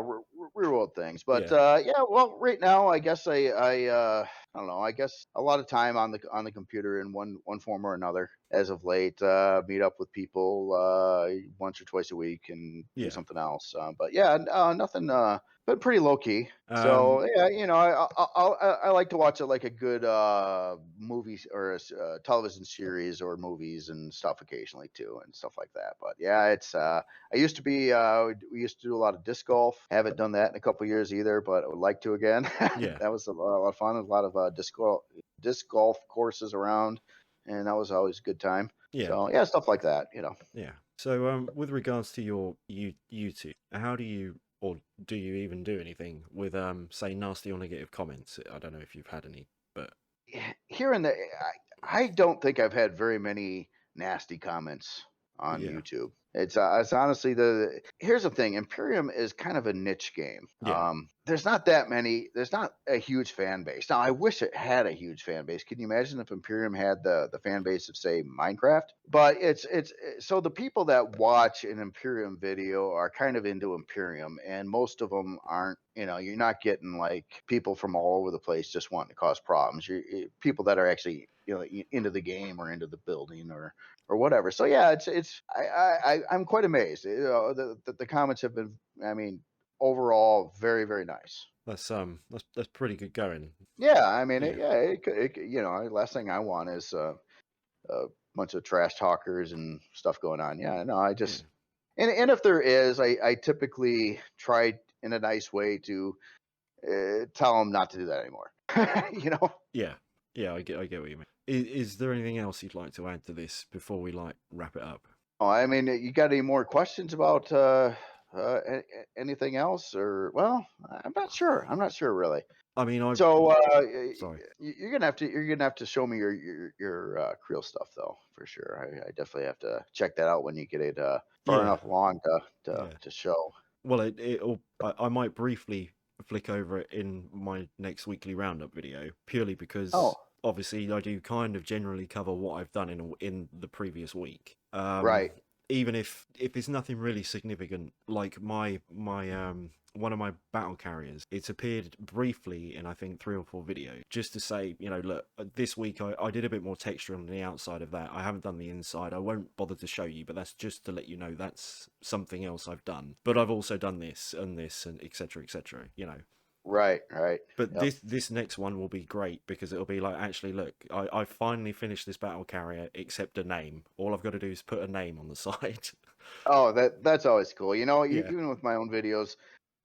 real world things. But yeah, yeah, well, right now, I guess I don't know. I guess a lot of time on the computer in one form or another as of late. Meet up with people once or twice a week and do yeah. something else. But yeah, nothing. But pretty low key. Um, So yeah, I like to watch a good movie or television series or movies and stuff occasionally too, and stuff like that. But yeah, it's I used to be we used to do a lot of disc golf. Haven't done that in a couple years either, but I would like to again. yeah. That was a lot of fun. A lot of disc golf courses around, and that was always a good time. Yeah. So yeah, stuff like that. Yeah. So, with regards to your YouTube, how do you, or do you even do anything with, say, nasty or negative comments? I don't know if you've had any, but Here and there, I don't think I've had very many nasty comments on yeah, YouTube. It's honestly here's the thing. Imperium is kind of a niche game. yeah, There's not that many. There's not a huge fan base. Now I wish it had a huge fan base. Can you imagine if Imperium had the fan base of say Minecraft? But so the people that watch an Imperium video are kind of into Imperium, and most of them aren't. You're not getting like people from all over the place just wanting to cause problems. People that are actually into the game or into the building or whatever. So yeah, I'm quite amazed. The comments have been, I mean, overall very very nice. that's pretty good going. Yeah, I mean, Yeah, last thing I want is a bunch of trash talkers and stuff going on. Yeah, no, I yeah, just and if there is, I typically try in a nice way to tell them not to do that anymore. you know. yeah, yeah. I get what you mean. Is there anything else you'd like to add to this before we like wrap it up? Oh, I mean, you got any more questions about anything else? Or well, I'm not sure. I'm not sure really. I mean, So sorry. you're gonna have to show me your Creel stuff though for sure. I definitely have to check that out when you get it far Yeah, enough along to yeah. to show. Well, I might briefly flick over it in my next weekly roundup video, purely because Oh, obviously I do kind of generally cover what I've done in the previous week. right. Even if it's nothing really significant, like my one of my battle carriers, it's appeared briefly in I think 3 or 4 videos, just to say, look, this week I did a bit more texture on the outside of that. I haven't done the inside. I won't bother to show you, but that's just to let you know that's something else I've done. But I've also done this and etc. etc. Right, right. But Yep. this next one will be great because it'll be like, actually, look, I finally finished this battle carrier except a name. All I've got to do is put a name on the side. Oh, that's always cool. Yeah, Even with my own videos,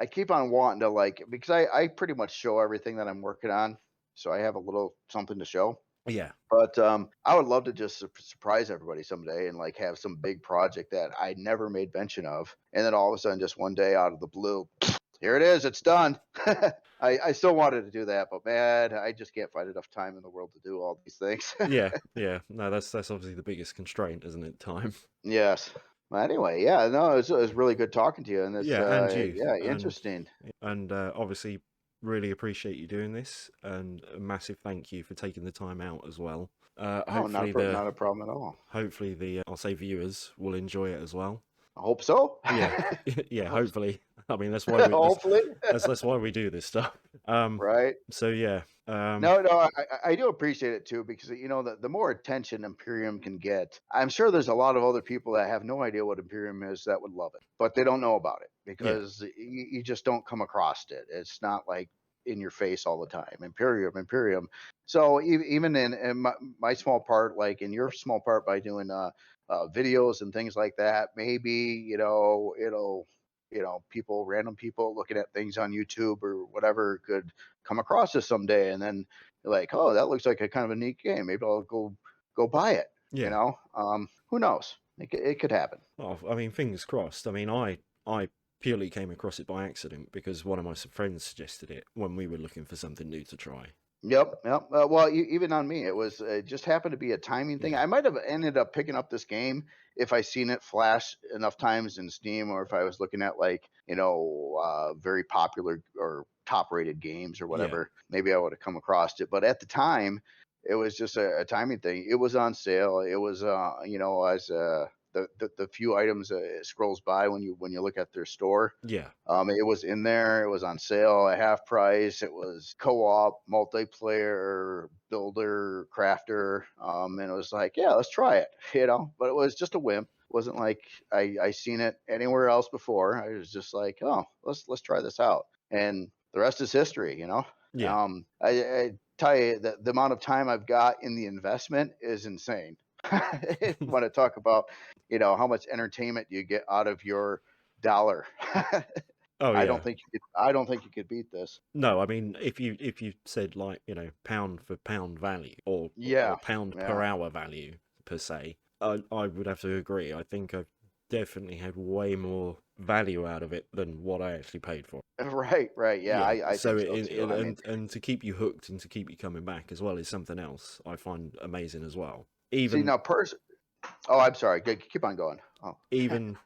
I keep on wanting to like because I pretty much show everything that I'm working on, so I have a little something to show. yeah, But I would love to just surprise everybody someday and like have some big project that I never made mention of, and then all of a sudden, just one day out of the blue, here it is, it's done. I still wanted to do that, but man, I just can't find enough time in the world to do all these things. yeah, yeah. No, that's obviously the biggest constraint, isn't it? Time. Yes. Well, anyway, yeah, no, it was really good talking to you, and it's Yeah, and you, yeah, and interesting. obviously really appreciate you doing this, and a massive thank you for taking the time out as well. Oh, Hopefully not a problem at all. the I'll say viewers will enjoy it as well. I hope so. Yeah, yeah. Hope so. Hopefully, I mean Hopefully, that's why we do this stuff. right? So yeah, No, no, I do appreciate it too because the more attention Imperium can get, I'm sure there's a lot of other people that have no idea what Imperium is that would love it, but they don't know about it yeah, because you just don't come across it. It's not like in your face all the time. Imperium, Imperium. So even in my small part, like in your small part, by doing videos and things like that, maybe it'll people, random people looking at things on YouTube or whatever could come across this someday, and then you're like, oh, that looks like a kind of a neat game. Maybe I'll go buy it. yeah. Who knows? It could happen. Oh, I mean, fingers crossed. I mean, I purely came across it by accident because one of my friends suggested it when we were looking for something new to try. Yep, yep. Well, even on me, it just happened to be a timing thing. Yeah, I might have ended up picking up this game if I seen it flash enough times in Steam, or if I was looking at like very popular or top rated games or yeah, whatever. Maybe I would have come across it. But at the time, it was just a timing thing. It was on sale. It was as the few items it scrolls by when you look at their store. yeah, It was in there. It was on sale at half price. It was co-op, multiplayer, builder, crafter, and it was like, yeah, let's try it, But it was just a whim. It wasn't like I seen it anywhere else before. I was just like, oh, let's try this out, and the rest is history. yeah. I tell you that the amount of time I've got in the investment is insane. If you want to talk about, how much entertainment you get out of your dollar. Oh yeah. I don't think you could beat this. No, I mean, if you said like pound for pound value or Yeah, pound per yeah, hour value per se, I would have to agree. I think I've definitely had way more value out of it than what I actually paid for. Right. Yeah, Yeah. I So think so too. I mean, and to keep you hooked and to keep you coming back as well is something else I find amazing as well. see Even now, Oh, I'm sorry. Keep on going. Oh, even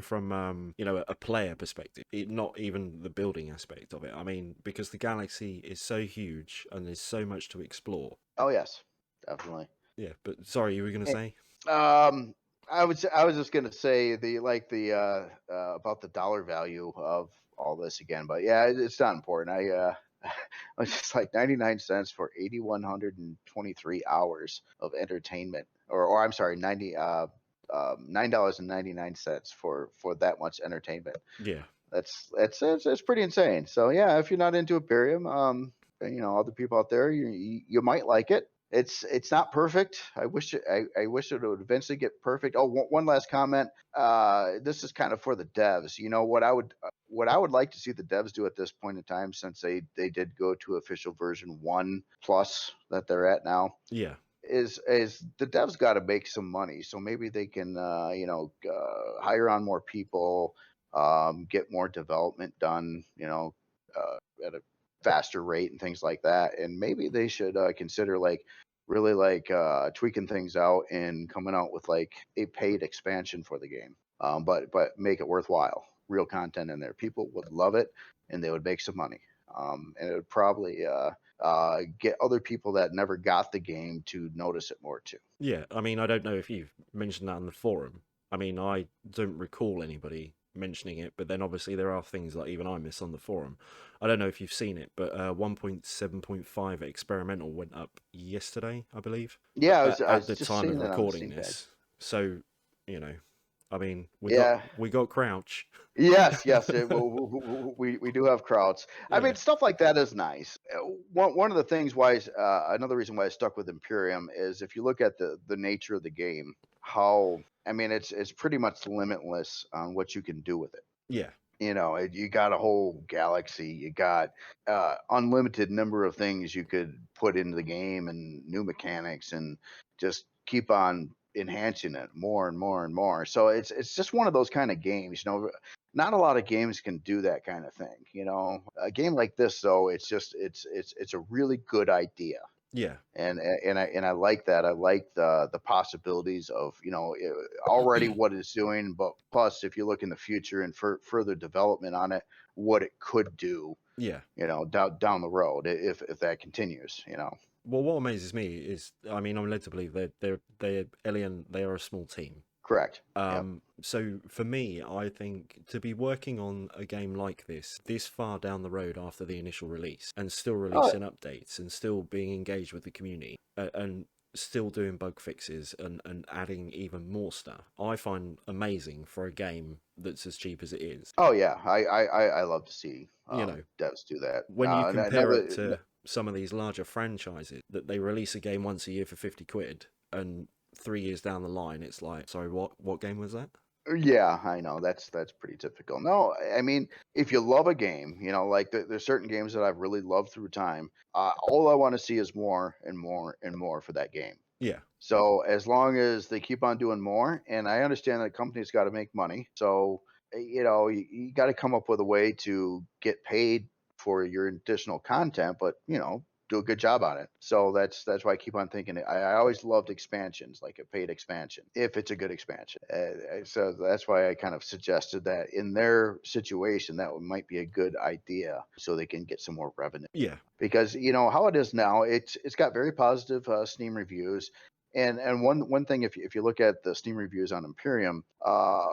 from a player perspective, not even the building aspect of it. I mean, because the galaxy is so huge and there's so much to explore. oh yes, definitely. Yeah, but sorry, you were going to say? Um, I was just gonna say about the dollar value of all this again, but yeah, it's not important. I was just like 99 cents for 8,123 hours of entertainment, or I'm sorry, $9.99 for that much entertainment. Yeah. That's pretty insane. So yeah, if you're not into Imperium, other people out there, you might like it. It's not perfect. I wish it would eventually get perfect. Oh, one last comment. This is kind of for the devs. You know what I would like to see the devs do at this point in time, since they did go to official version 1 plus that they're at now, Yeah. is the devs got to make some money, so maybe they can hire on more people, get more development done, at a faster rate and things like that. And maybe they should consider like really like tweaking things out and coming out with like a paid expansion for the game, but make it worthwhile, real content in there. People would love it and they would make some money, and it would probably get other people that never got the game to notice it more too. Yeah. I mean, I don't know if you've mentioned that on the forum. I mean, I don't recall anybody mentioning it, but then obviously there are things that even I miss on the forum. I don't know if you've seen it, but 1.7.5 experimental went up yesterday, I believe, Yeah, I at was the just time seeing of that on the recording Steam page. this. So, you know, I mean, Yeah. we got Crouch. Yes. We do have crowds. I Yeah. mean, stuff like that is nice. One of the things another reason why I stuck with Imperium is if you look at the nature of the game, how I mean, it's pretty much limitless on what you can do with it. Yeah. You got a whole galaxy, you got unlimited number of things you could put into the game and new mechanics, and just keep on enhancing it more and more and more. So it's just one of those kind of games. Not a lot of games can do that kind of thing. A game like this though, it's a really good idea. Yeah. And I like that. I like the possibilities of already what it's doing, but plus if you look in the future and further development on it, what it could do, Yeah. down the road, if that continues. Well, what amazes me is, I mean, I'm led to believe they're Alien. They are a small team. Correct. Yep. So for me, I think to be working on a game like this far down the road after the initial release, and still Oh, releasing updates, and still being engaged with the community, and still doing bug fixes and adding even more stuff, I find amazing for a game that's as cheap as it is. oh yeah. I love to see You know, devs do that. when you compare Never. it to some of these larger franchises that they release a game once a year for 50 quid, and 3 years down the line it's like, sorry, what game was that? Yeah, I know that's pretty typical. No, I mean, if you love a game, like there's certain games that I've really loved through time. All I want to see is more and more and more for that game. Yeah. So as long as they keep on doing more, and I understand that companies got to make money, so you got to come up with a way to get paid for your additional content, but do a good job on it. So that's why I keep on thinking. I always loved expansions, like a paid expansion, if it's a good expansion. So that's why I kind of suggested that in their situation, that might be a good idea, so they can get some more revenue. Yeah. Because how it is now, it's got very positive Steam reviews. And one thing, if you look at the Steam reviews on Imperium,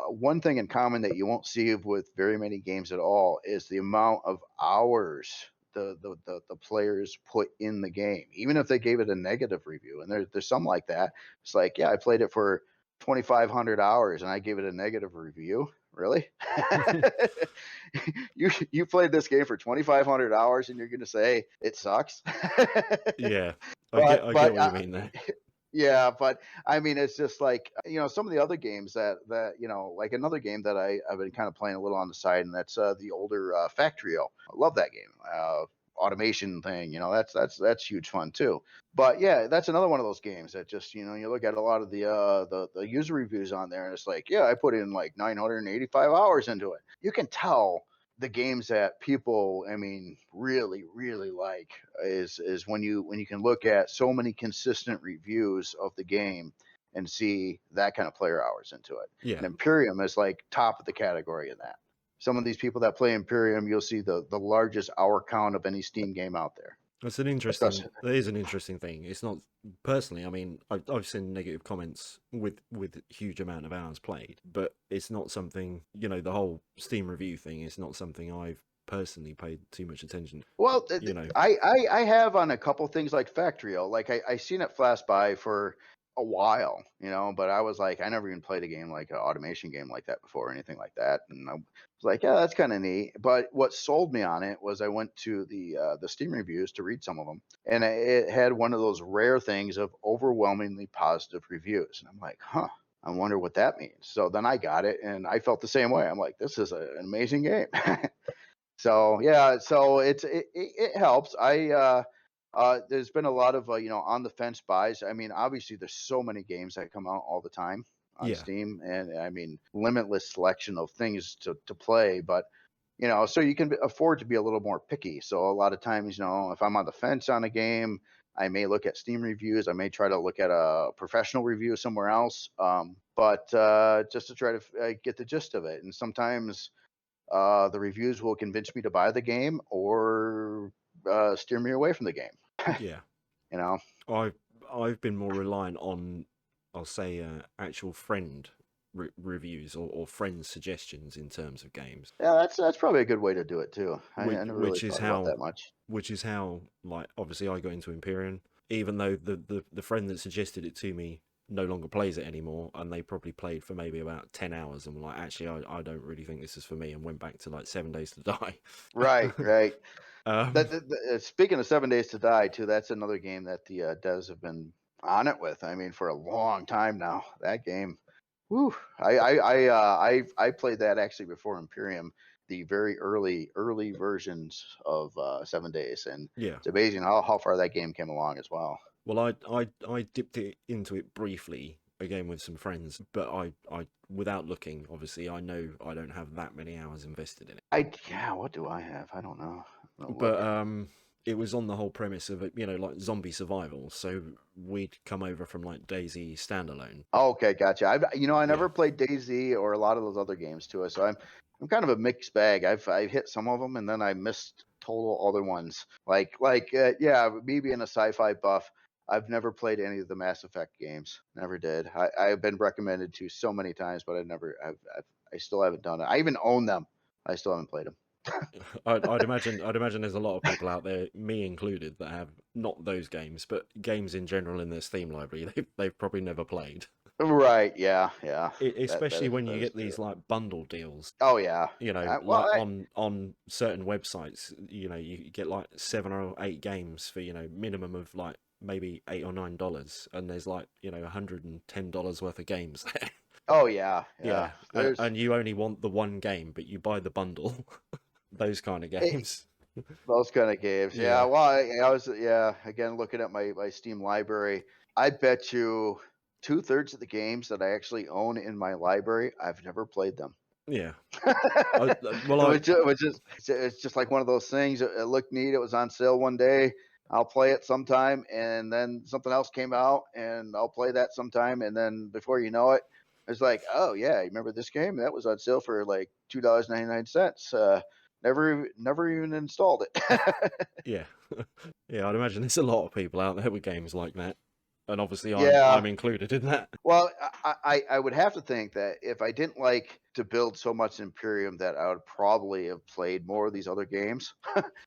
one thing in common that you won't see with very many games at all is the amount of hours the players put in the game, even if they gave it a negative review. And there's some like that. It's like, yeah, I played it for 2,500 hours and I gave it a negative review. Really? You played this game for 2,500 hours and you're going to say it sucks? Yeah. but I get but what you mean there. Yeah, but I mean, it's just like some of the other games that like another game that I've been kind of playing a little on the side, and that's the older Factorio. I love that game. automation thing. That's huge fun too. But yeah, that's another one of those games that just you look at a lot of the user reviews on there, and it's like, yeah, I put in like 985 hours into it. You can tell the games that people, I mean, really, really like is when you can look at so many consistent reviews of the game and see that kind of player hours into it. Yeah. And Empyrion is like top of the category in that. Some of these people that play Empyrion, you'll see the largest hour count of any Steam game out there. That is an interesting thing. It's not personally. I mean, I've seen negative comments with huge amount of hours played, but it's not something. The whole Steam review thing is not something I've personally paid too much attention. Well, I have on a couple things like Factorio. Like I seen it flash by for a while, but I was like, I never even played a game like an automation game like that before or anything like that. And I was like, yeah, that's kind of neat. But what sold me on it was I went to the Steam reviews to read some of them, and it had one of those rare things of overwhelmingly positive reviews. And I'm like, huh, I wonder what that means. So then I got it, and I felt the same way. I'm like, this is an amazing game. So yeah, so it helps. There's been a lot of on the fence buys. I mean, obviously there's so many games that come out all the time on Steam, and I mean limitless selection of things to play. But so you can afford to be a little more picky. So a lot of times, if I'm on the fence on a game, I may look at Steam reviews. I may try to look at a professional review somewhere else. But just to try to get the gist of it. And sometimes the reviews will convince me to buy the game or steer me away from the game. Yeah. I've been more reliant on, I'll say, actual friend reviews or friend suggestions in terms of games. Yeah, that's probably a good way to do it too. I never really which is thought how about that much. Which is how, like, obviously I got into Empyrion, even though the friend that suggested it to me no longer plays it anymore, and they probably played for maybe about 10 hours and were like, actually, I don't really think this is for me, and went back to like 7 Days to Die. Right. Speaking of 7 Days to Die too, that's another game that the devs have been on it with. I mean, for a long time now. That game, whew, I played that actually before Imperium, the very early versions of 7 Days, and Yeah. it's amazing how far that game came along as well. Well, I dipped into it briefly again with some friends, but I without looking, obviously, I know I don't have that many hours invested in it. What do I have? I don't know. But it was on the whole premise of like zombie survival. So we'd come over from like DayZ standalone. Okay, gotcha. I never played DayZ or a lot of those other games too, so I'm kind of a mixed bag. I've hit some of them and then I missed total other ones. Like me being a sci-fi buff, I've never played any of the Mass Effect games. Never did. I've been recommended to so many times, but I still haven't done it. I even own them. I still haven't played them. I'd imagine there's a lot of people out there, me included, that have not those games, but games in general in their Steam library they've probably never played. Right? Yeah. Especially when you get these like bundle deals. Oh yeah. On certain websites, you get like 7 or 8 games for minimum of like maybe $8 or $9, and there's like $110 worth of games there. Oh yeah. And you only want the one game, but you buy the bundle. Those kind of games. Those kind of games. Yeah. Well, I was again looking at my Steam library. I bet you 2/3 of the games that I actually own in my library, I've never played them. Yeah. It's just like one of those things. It looked neat. It was on sale one day. I'll play it sometime, and then something else came out, and I'll play that sometime, and then before you know it, it's like, oh yeah, you remember this game? That was on sale for like $2.99. Never even installed it. Yeah. I'd imagine there's a lot of people out there with games like that, and obviously Yeah. I'm included in that. Well, I would have to think that if I didn't like to build so much Imperium, that I would probably have played more of these other games.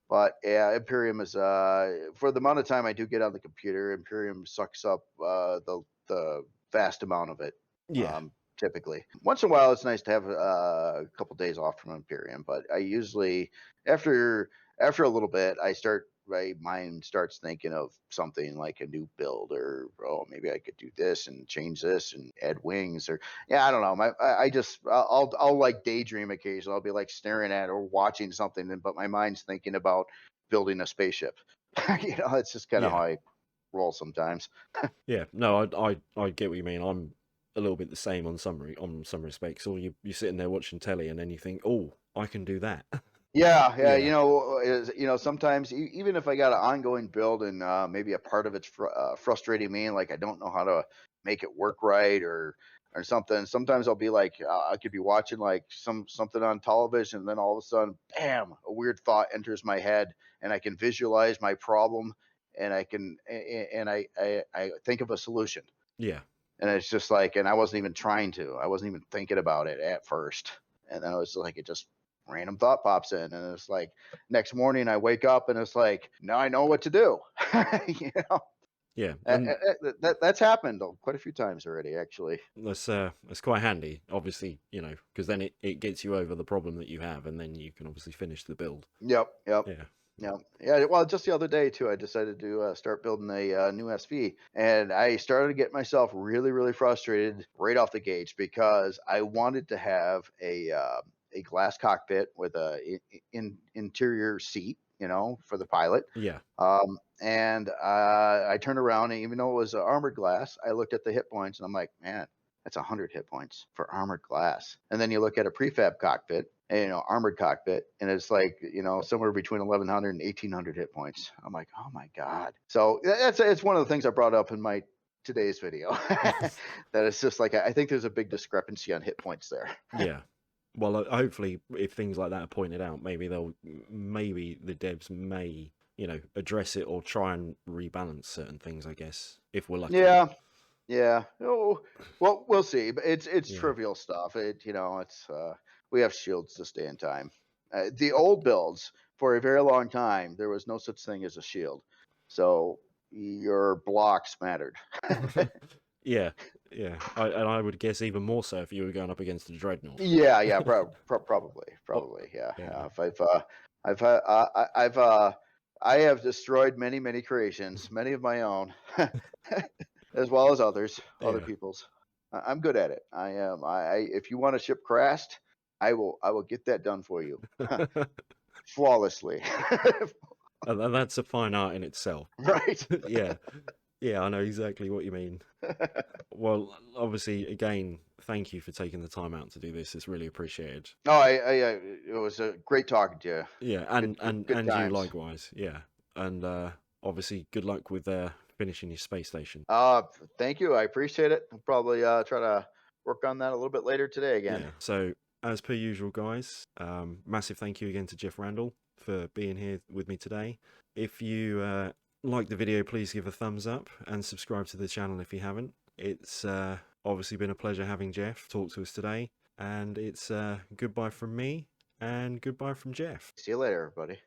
But yeah, Imperium is for the amount of time I do get on the computer, Imperium sucks up the vast amount of it. Yeah. Typically, once in a while, it's nice to have a couple days off from Imperium. But I usually, after a little bit, I start my mind starts thinking of something like a new build, or oh, maybe I could do this and change this and add wings, or yeah, I don't know. I just I'll like daydream occasionally. I'll be like staring at or watching something, but my mind's thinking about building a spaceship. It's just kind of Yeah. how I roll sometimes. Yeah. No, I get what you mean. I'm a little bit the same on some respects. Or you're sitting there watching telly and then you think, oh, I can do that. Yeah, yeah, Yeah. sometimes even if I got an ongoing build and maybe a part of it's frustrating me, like I don't know how to make it work right or something. Sometimes I'll be like, I could be watching like something on television, and then all of a sudden, bam, a weird thought enters my head, and I can visualize my problem, and I think of a solution, Yeah. and it's just like, and I wasn't even trying to, I wasn't even thinking about it at first, and then I was like, it just random thought pops in, and it's like next morning I wake up and it's like, now I know what to do. you know Yeah. And that's happened quite a few times already, actually. that's quite handy, obviously, because then it gets you over the problem that you have, and then you can obviously finish the build. Yep, yep. Yeah. Yeah. Well, just the other day too, I decided to start building a new SV, and I started to get myself really, really frustrated right off the gates because I wanted to have a glass cockpit with a interior seat, for the pilot. Yeah. And I turned around, and even though it was armored glass, I looked at the hit points, and I'm like, man, that's 100 hit points for armored glass. And then you look at a prefab cockpit, armored cockpit, and it's like, somewhere between 1100 and 1800 hit points. I'm like, oh my God. So it's one of the things I brought up in my today's video. That it's just like, I think there's a big discrepancy on hit points there. Yeah. Well, hopefully, if things like that are pointed out, maybe the devs may, address it or try and rebalance certain things, I guess, if we're lucky. Yeah. Yeah. Oh, well, we'll see. But it's Yeah. trivial stuff. It's we have shields to stay in time. The old builds, for a very long time, there was no such thing as a shield, so your blocks mattered. Yeah. Yeah. And I would guess even more so if you were going up against the Dreadnought. Yeah, yeah, probably, Oh, yeah. yeah. If I have destroyed many, many creations, many of my own, as well as other Yeah. people's. I'm good at it. I am. If you want a ship crashed, I will get that done for you flawlessly. And that's a fine art in itself. Right. Yeah. Yeah, I know exactly what you mean. Well, obviously, again, thank you for taking the time out to do this. It's really appreciated. No, it was a great talking to you. Yeah, Good, good and you times. likewise. Yeah, and obviously, good luck with finishing your space station. Thank you. I appreciate it. I'll probably try to work on that a little bit later today again. Yeah. So, as per usual, guys, massive thank you again to Jeff Randall for being here with me today. If you like the video, please give a thumbs up and subscribe to the channel if you haven't. It's obviously been a pleasure having Jeff talk to us today, and it's goodbye from me and goodbye from Jeff. See you later, everybody.